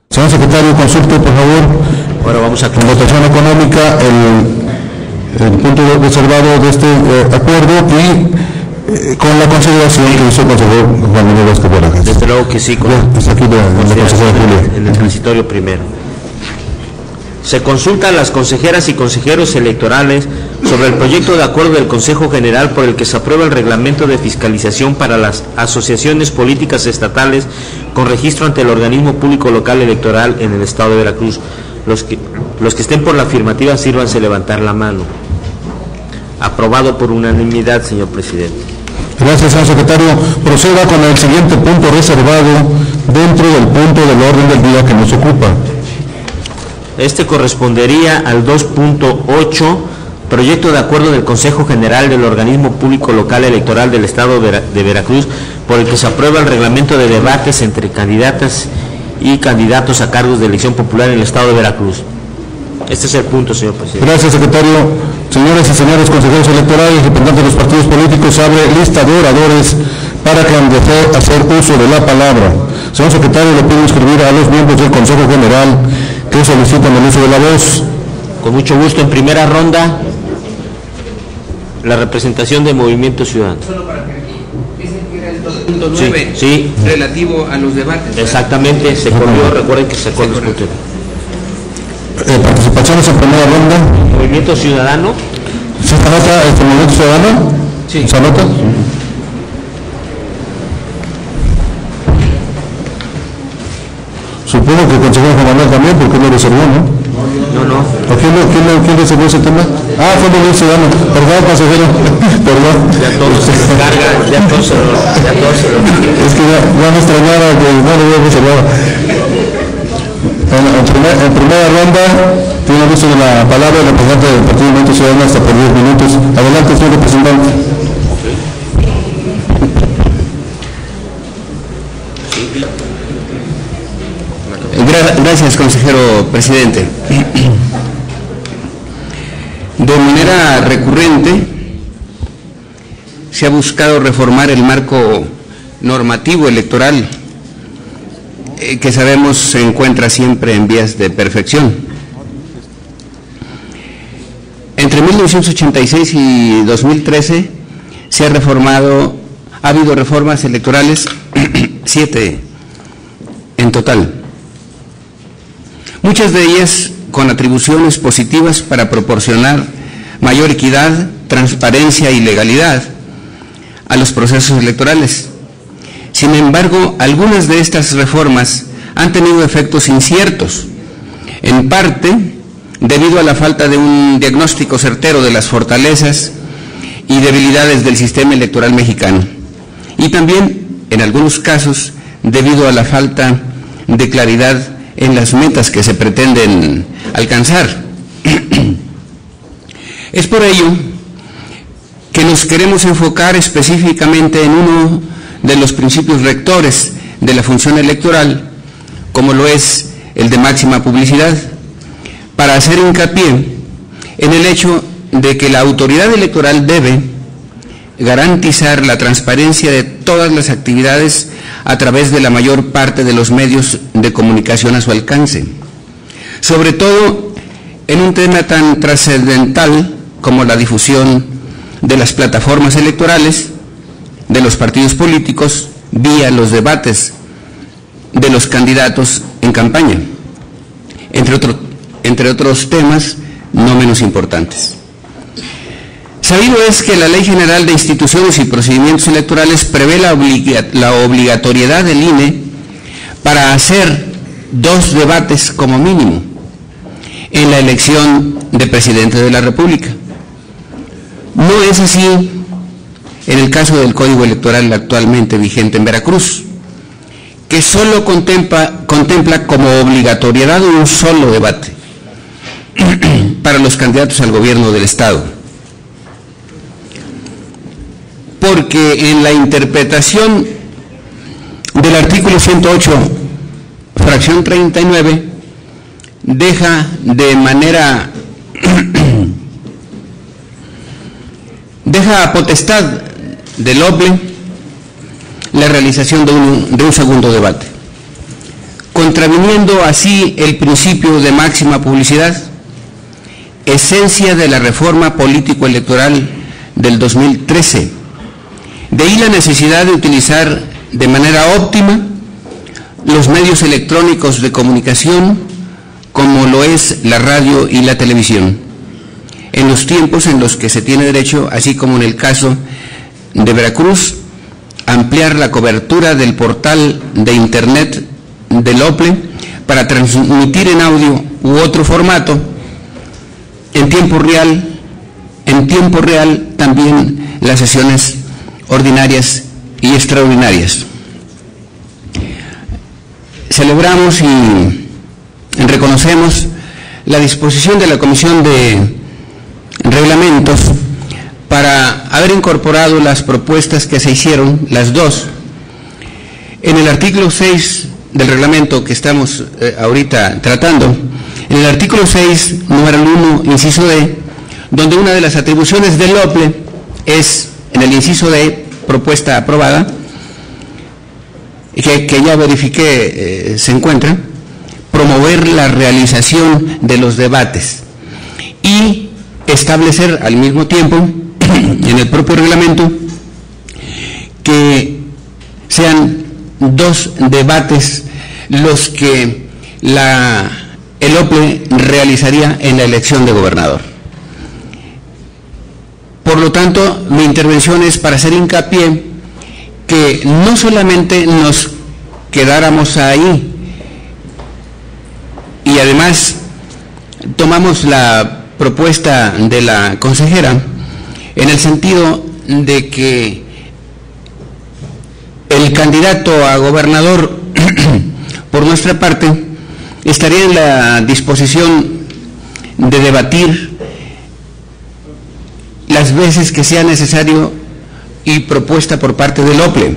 S1: Señor secretario, consulte, por favor.
S2: Ahora vamos a
S1: en votación económica el punto reservado de este acuerdo y con la consideración que hizo el consejero Juan Manuel Vázquez Barajas.
S2: Desde luego que sí,
S1: está aquí la consejera Julia.
S2: en el transitorio primero. Se consulta a las consejeras y consejeros electorales sobre el proyecto de acuerdo del Consejo General por el que se aprueba el reglamento de fiscalización para las asociaciones políticas estatales con registro ante el organismo público local electoral en el Estado de Veracruz. Los que estén por la afirmativa, sírvanse levantar la mano. Aprobado por unanimidad, señor presidente.
S1: Gracias, señor secretario. Proceda con el siguiente punto reservado dentro del punto del orden del día que nos ocupa.
S2: Este correspondería al 2.8, proyecto de acuerdo del Consejo General del Organismo Público Local Electoral del Estado de Veracruz, por el que se aprueba el reglamento de debates entre candidatas y candidatos a cargos de elección popular en el Estado de Veracruz. Este es el punto, señor presidente.
S1: Gracias, secretario. Señores y señores consejeros electorales, representantes de los partidos políticos, abre lista de oradores para que han de hacer uso de la palabra. Señor secretario, le pido inscribir a los miembros del Consejo General que solicitan el uso de la voz.
S2: Con mucho gusto, en primera ronda, la representación de Movimiento Ciudadano.
S15: Solo para que dicen que era el 2.9
S2: sí.
S15: relativo a los debates.
S2: Exactamente, se corrió, recuerden que se corrió.
S1: Participaciones en primera ronda.
S2: Movimiento Ciudadano.
S1: ¿Se anota el Movimiento Ciudadano?
S15: Sí.
S1: ¿Se anota? Supongo que el consejero Juan Manuel también, porque lo reservó, ¿no?
S2: No.
S1: ¿Quién reservó ese tema? Ah, fue Movimiento Ciudadano. Perdón, consejero. Perdón.
S2: Ya todos se descargan, ya todos se lo...
S1: Es que ya me extrañaba que no lo había reservado. En primera ronda tiene el uso de la palabra el representante del Partido Movimiento Ciudadano hasta por 10 minutos. Adelante, señor representante.
S16: Gracias, consejero presidente. De manera recurrente se ha buscado reformar el marco normativo electoral que sabemos se encuentra siempre en vías de perfección. Entre 1986 y 2013 ha habido reformas electorales, 7 en total. Muchas de ellas con atribuciones positivas para proporcionar mayor equidad, transparencia y legalidad a los procesos electorales. Sin embargo, algunas de estas reformas han tenido efectos inciertos, en parte debido a la falta de un diagnóstico certero de las fortalezas y debilidades del sistema electoral mexicano, y también, en algunos casos, debido a la falta de claridad en las metas que se pretenden alcanzar. Es por ello que nos queremos enfocar específicamente en uno de los principios rectores de la función electoral, como lo es el de máxima publicidad, para hacer hincapié en el hecho de que la autoridad electoral debe garantizar la transparencia de todas las actividades a través de la mayor parte de los medios de comunicación a su alcance, sobre todo en un tema tan trascendental como la difusión de las plataformas electorales de los partidos políticos vía los debates de los candidatos en campaña, entre otros temas no menos importantes. Sabido es que la Ley General de Instituciones y Procedimientos Electorales prevé la obligatoriedad del INE para hacer 2 debates como mínimo en la elección de presidente de la República. No es así en el caso del Código Electoral actualmente vigente en Veracruz, que solo contempla como obligatoriedad un solo debate para los candidatos al gobierno del Estado. Porque en la interpretación del artículo 108, fracción 39, deja a potestad del OPLE la realización de un segundo debate, contraviniendo así el principio de máxima publicidad, esencia de la reforma político-electoral del 2013. De ahí la necesidad de utilizar de manera óptima los medios electrónicos de comunicación, como lo es la radio y la televisión, en los tiempos en los que se tiene derecho, así como en el caso de Veracruz, ampliar la cobertura del portal de Internet del OPLE para transmitir en audio u otro formato en tiempo real también las sesiones ordinarias y extraordinarias. Celebramos y reconocemos la disposición de la Comisión de Reglamentos para haber incorporado las propuestas que se hicieron, las dos, en el artículo 6 del reglamento que estamos ahorita tratando. En el artículo 6, número 1, inciso D, donde una de las atribuciones del OPLE es, en el inciso D, propuesta aprobada, que ya verifiqué se encuentra, promover la realización de los debates y establecer al mismo tiempo en el propio reglamento que sean 2 debates los que el OPLE realizaría en la elección de gobernador. Por lo tanto, mi intervención es para hacer hincapié que no solamente nos quedáramos ahí, y además tomamos la propuesta de la consejera en el sentido de que el candidato a gobernador por nuestra parte estaría en la disposición de debatir las veces que sea necesario y propuesta por parte del OPLE,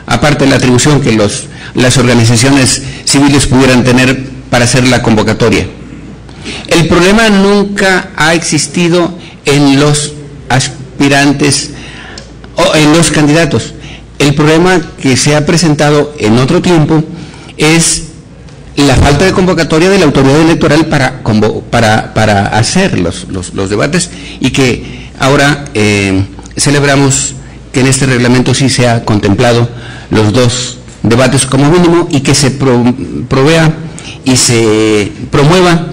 S16: aparte de la atribución que las organizaciones civiles pudieran tener para hacer la convocatoria. El problema nunca ha existido en los aspirantes o en los candidatos. El problema que se ha presentado en otro tiempo es la falta de convocatoria de la autoridad electoral para hacer los debates, y que ahora celebramos que en este reglamento sí se ha contemplado los 2 debates como mínimo, y que se provea y se promueva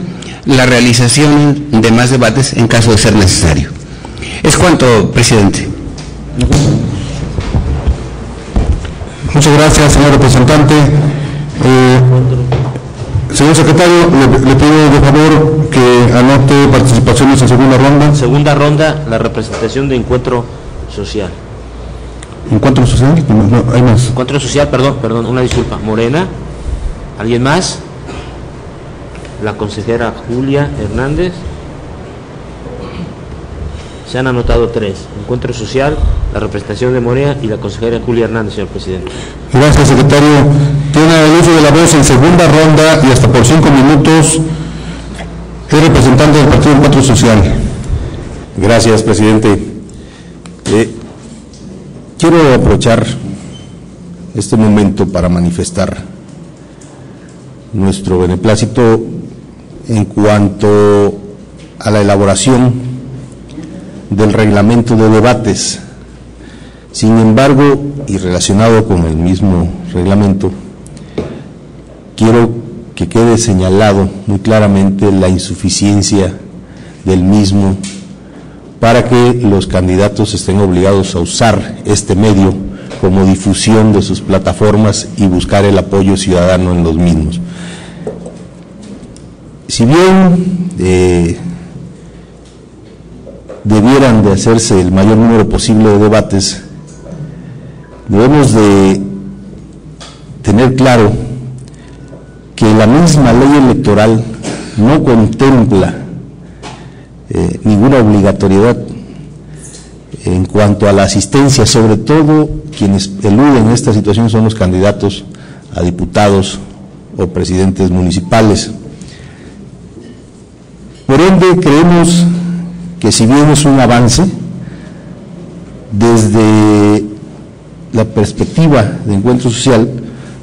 S16: la realización de más debates en caso de ser necesario. Es cuanto, presidente.
S1: Muchas gracias, señor representante. Señor secretario, le pido de favor que anote participaciones en segunda ronda.
S2: Segunda ronda, la representación de Encuentro Social.
S1: ¿Encuentro Social? No, hay más.
S2: Encuentro Social, perdón, una disculpa. Morena. ¿Alguien más? La consejera Julia Hernández. Se han anotado 3. Encuentro Social, la representación de Morena y la consejera Julia Hernández, señor presidente.
S1: Gracias, secretario. Tiene el uso de la voz en segunda ronda y hasta por 5 minutos el representante del Partido Encuentro Social.
S17: Gracias, presidente. Quiero aprovechar este momento para manifestar nuestro beneplácito en cuanto a la elaboración del reglamento de debates. Sin embargo, y relacionado con el mismo reglamento, quiero que quede señalado muy claramente la insuficiencia del mismo para que los candidatos estén obligados a usar este medio como difusión de sus plataformas y buscar el apoyo ciudadano en los mismos. Si bien debieran de hacerse el mayor número posible de debates, debemos de tener claro que la misma ley electoral no contempla ninguna obligatoriedad en cuanto a la asistencia. Sobre todo quienes eluden esta situación son los candidatos a diputados o presidentes municipales. Por ende, creemos que si bien es un avance, desde la perspectiva de Encuentro Social,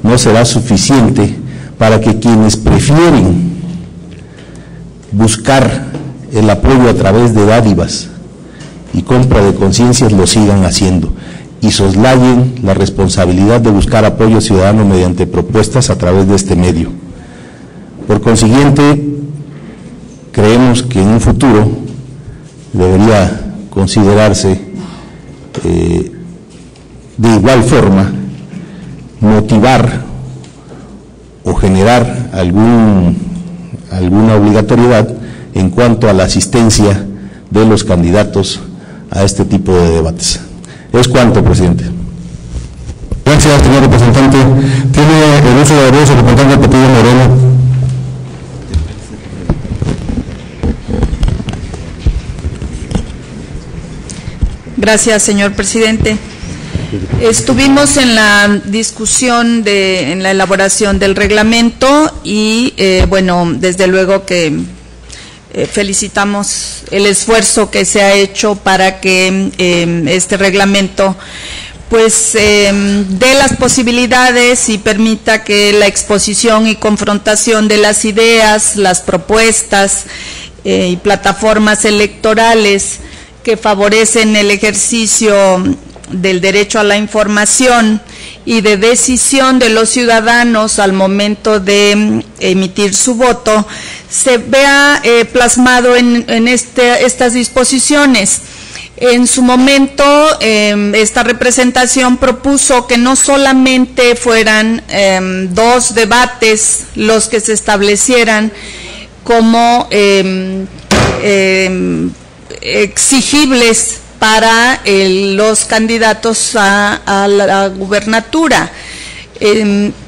S17: no será suficiente para que quienes prefieren buscar el apoyo a través de dádivas y compra de conciencias lo sigan haciendo y soslayen la responsabilidad de buscar apoyo ciudadano mediante propuestas a través de este medio. Por consiguiente, creemos que en un futuro debería considerarse de igual forma motivar o generar alguna obligatoriedad en cuanto a la asistencia de los candidatos a este tipo de debates. Es cuanto, presidente.
S1: Gracias, señor representante. Tiene el uso de la voz el representante Petillo Moreno.
S18: Gracias, señor presidente. Estuvimos en la discusión en la elaboración del reglamento y, bueno, desde luego que felicitamos el esfuerzo que se ha hecho para que este reglamento pues dé las posibilidades y permita que la exposición y confrontación de las ideas, las propuestas y plataformas electorales que favorecen el ejercicio del derecho a la información y de decisión de los ciudadanos al momento de emitir su voto, se vea plasmado en estas disposiciones. En su momento, esta representación propuso que no solamente fueran 2 debates los que se establecieran como exigibles para los candidatos a la gubernatura.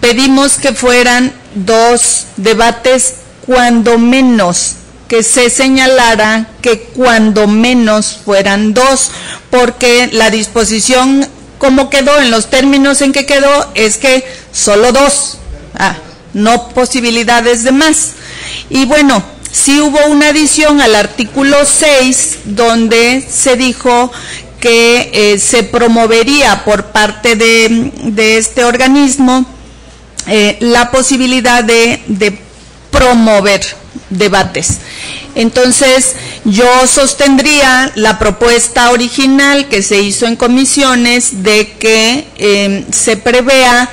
S18: Pedimos que fueran 2 debates cuando menos, que se señalara que cuando menos fueran 2, porque la disposición como quedó, en los términos en que quedó, es que solo 2, no posibilidades de más. Y bueno, sí hubo una adición al artículo 6, donde se dijo que se promovería por parte de este organismo la posibilidad de promover debates. Entonces, yo sostendría la propuesta original que se hizo en comisiones de que se prevea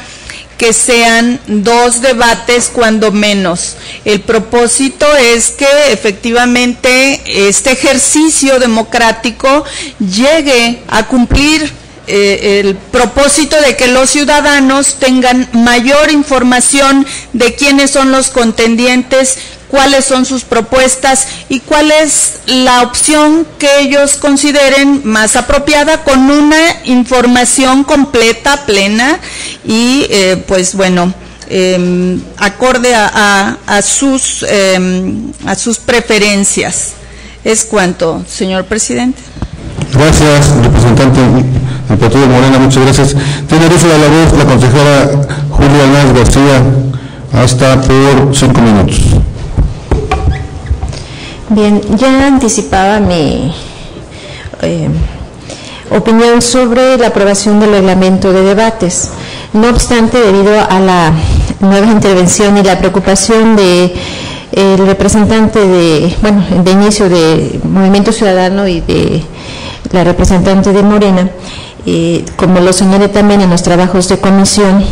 S18: que sean 2 debates cuando menos. El propósito es que efectivamente este ejercicio democrático llegue a cumplir el propósito de que los ciudadanos tengan mayor información de quiénes son los contendientes, cuáles son sus propuestas y cuál es la opción que ellos consideren más apropiada, con una información completa, plena y pues bueno, acorde a sus preferencias. Es cuanto, señor presidente.
S1: Gracias, representante Petillo Moreno, muchas gracias. Tiene el uso de la voz la consejera Julia Hernández García, hasta por 5 minutos.
S14: Bien, ya anticipaba mi opinión sobre la aprobación del reglamento de debates. No obstante, debido a la nueva intervención y la preocupación de el representante de inicio de Movimiento Ciudadano y de la representante de Morena, como lo señalé también en los trabajos de comisión,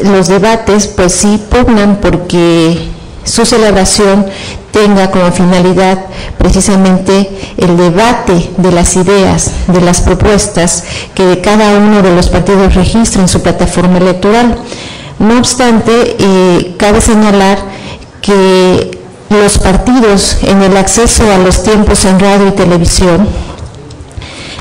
S14: los debates pues sí pugnan porque su celebración tenga como finalidad precisamente el debate de las ideas, de las propuestas que de cada uno de los partidos registra en su plataforma electoral. No obstante, cabe señalar que los partidos en el acceso a los tiempos en radio y televisión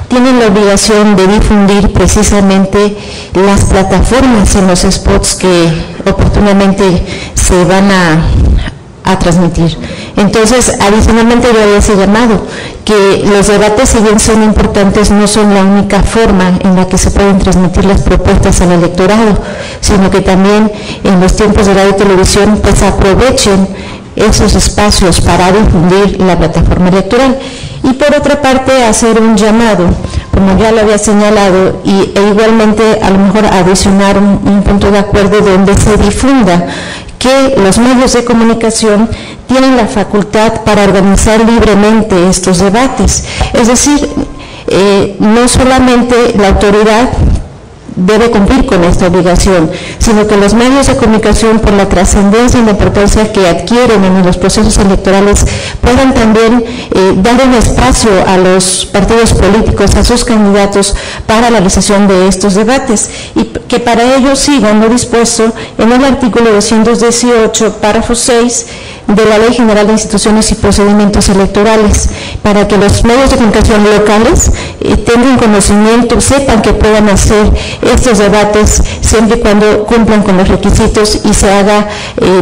S14: tienen la obligación de difundir precisamente las plataformas en los spots que oportunamente se van a transmitir. Entonces, adicionalmente yo había ese llamado, que los debates, si bien son importantes, no son la única forma en la que se pueden transmitir las propuestas al electorado, sino que también en los tiempos de radio y televisión pues aprovechen esos espacios para difundir la plataforma electoral. Y por otra parte, hacer un llamado como ya lo había señalado, e igualmente a lo mejor adicionar un punto de acuerdo donde se difunda que los medios de comunicación tienen la facultad para organizar libremente estos debates. Es decir, no solamente la autoridad debe cumplir con esta obligación, sino que los medios de comunicación, por la trascendencia y la importancia que adquieren en los procesos electorales, puedan también dar un espacio a los partidos políticos, a sus candidatos, para la realización de estos debates, y que para ello sigan lo dispuesto en el artículo 218, párrafo 6, de la Ley General de Instituciones y Procedimientos Electorales, para que los medios de comunicación locales tengan conocimiento, sepan que puedan hacer estos debates siempre y cuando cumplan con los requisitos y se haga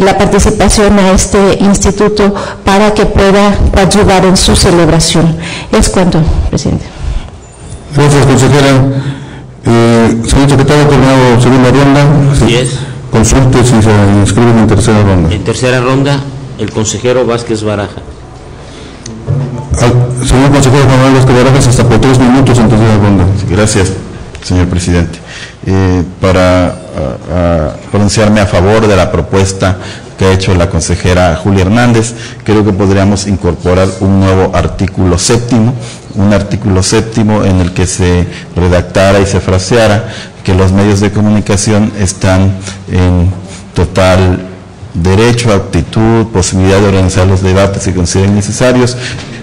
S14: la participación a este instituto para que pueda ayudar en su celebración. Es cuanto, presidente.
S1: Gracias, consejera. Señor secretario, terminado segunda ronda.
S2: Así es.
S1: Consulte si se inscriben en tercera ronda.
S2: En tercera ronda, el consejero Vázquez Baraja.
S1: Señor consejero Juan Vázquez Barajas, hasta por 3 minutos en tercera ronda.
S6: Gracias, señor presidente. Para pronunciarme a favor de la propuesta que ha hecho la consejera Julia Hernández, creo que podríamos incorporar un nuevo artículo séptimo, en el que se redactara y se fraseara que los medios de comunicación están en total derecho, aptitud, posibilidad de organizar los debates que consideren necesarios,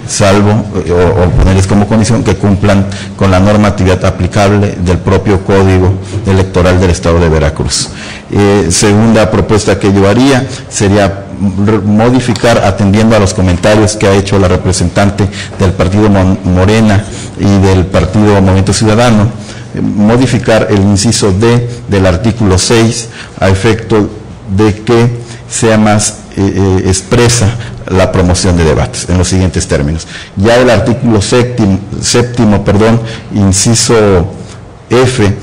S6: salvo o ponerles como condición que cumplan con la normatividad aplicable del propio Código Electoral del Estado de Veracruz. Segunda propuesta que yo haría sería modificar, atendiendo a los comentarios que ha hecho la representante del partido Morena y del partido Movimiento Ciudadano, modificar el inciso D del artículo 6 a efecto de que sea más expresa la promoción de debates en los siguientes términos. Ya el artículo séptimo, inciso F,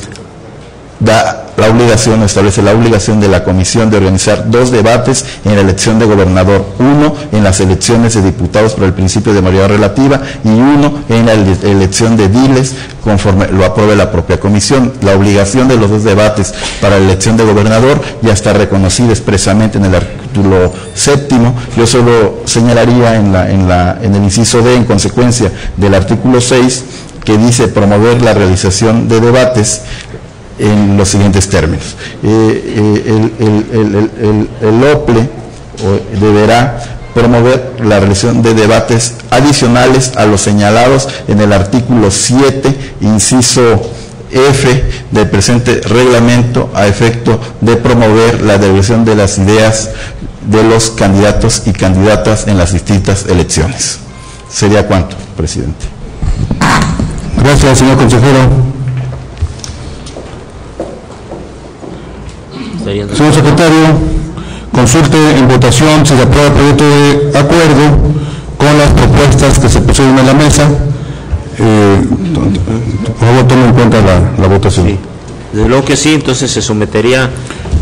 S6: establece la obligación de la comisión de organizar 2 debates en la elección de gobernador, 1 en las elecciones de diputados por el principio de mayoría relativa y 1 en la elección de ediles conforme lo apruebe la propia comisión. La obligación de los 2 debates para la elección de gobernador ya está reconocida expresamente en el artículo séptimo. Yo solo señalaría en el inciso D, en consecuencia del artículo 6, que dice promover la realización de debates en los siguientes términos. El OPLE deberá promover la realización de debates adicionales a los señalados en el artículo 7, inciso F del presente reglamento, a efecto de promover la divulgación de las ideas de los candidatos y candidatas en las distintas elecciones. ¿Sería cuánto, presidente?
S1: Gracias, señor consejero. Señor secretario, consulte en votación si se aprueba el proyecto de acuerdo con las propuestas que se pusieron en la mesa. Por favor, tome en cuenta la votación.
S2: Sí. Desde luego que sí, entonces se sometería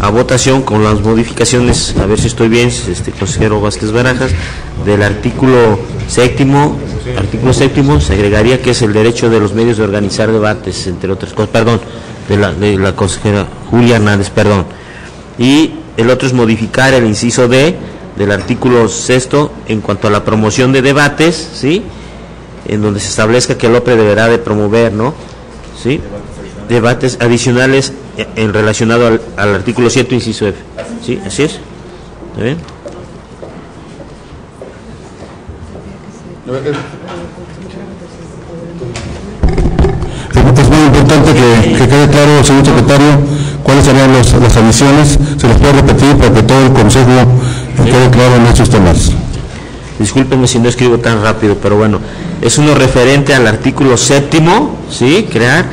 S2: a votación con las modificaciones, a ver si estoy bien, consejero Vázquez Barajas, del artículo séptimo se agregaría que es el derecho de los medios de organizar debates, entre otras cosas, perdón, de la consejera Julia Hernández, perdón. Y el otro es modificar el inciso D del artículo 6 en cuanto a la promoción de debates, ¿sí? En donde se establezca que el OPRE deberá de promover, ¿no? ¿Sí? Debates adicionales en relacionado al artículo 7, inciso F. ¿Sí? ¿Así es? ¿Está bien?
S1: Es muy importante que quede claro, señor secretario, cuáles serían las adiciones. Se les puede repetir para que todo el consejo quede claro en estos temas.
S2: Discúlpenme si no escribo tan rápido, pero bueno, es uno referente al artículo 7, ¿sí? Crear,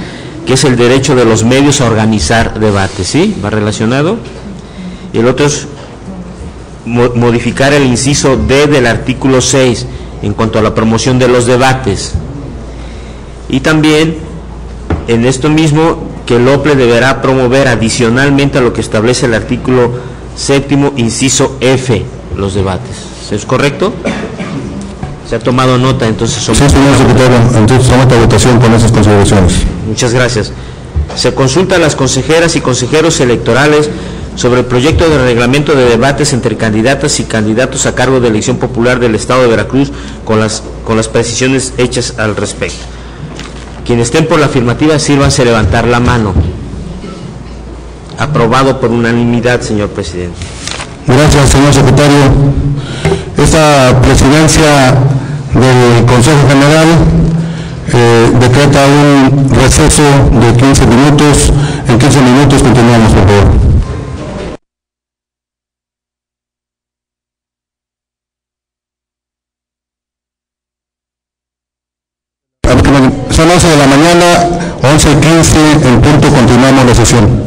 S2: que es el derecho de los medios a organizar debates, ¿sí? Va relacionado. Y el otro es modificar el inciso D del artículo 6 en cuanto a la promoción de los debates. Y también, en esto mismo, que el OPLE deberá promover adicionalmente a lo que establece el artículo 7, inciso F, los debates. ¿Es correcto? Se ha tomado nota, entonces...
S1: Sí, señor secretario, entonces somete a votación con esas consideraciones.
S2: Muchas gracias. Se consulta a las consejeras y consejeros electorales sobre el proyecto de reglamento de debates entre candidatas y candidatos a cargo de elección popular del Estado de Veracruz con las precisiones hechas al respecto. Quienes estén por la afirmativa, sírvanse levantar la mano. Aprobado por unanimidad, señor presidente.
S1: Gracias, señor secretario. Esta presidencia del Consejo General decreta un receso de 15 minutos. En 15 minutos continuamos, por favor. Son 11 de la mañana, 11:15 en punto, continuamos la sesión.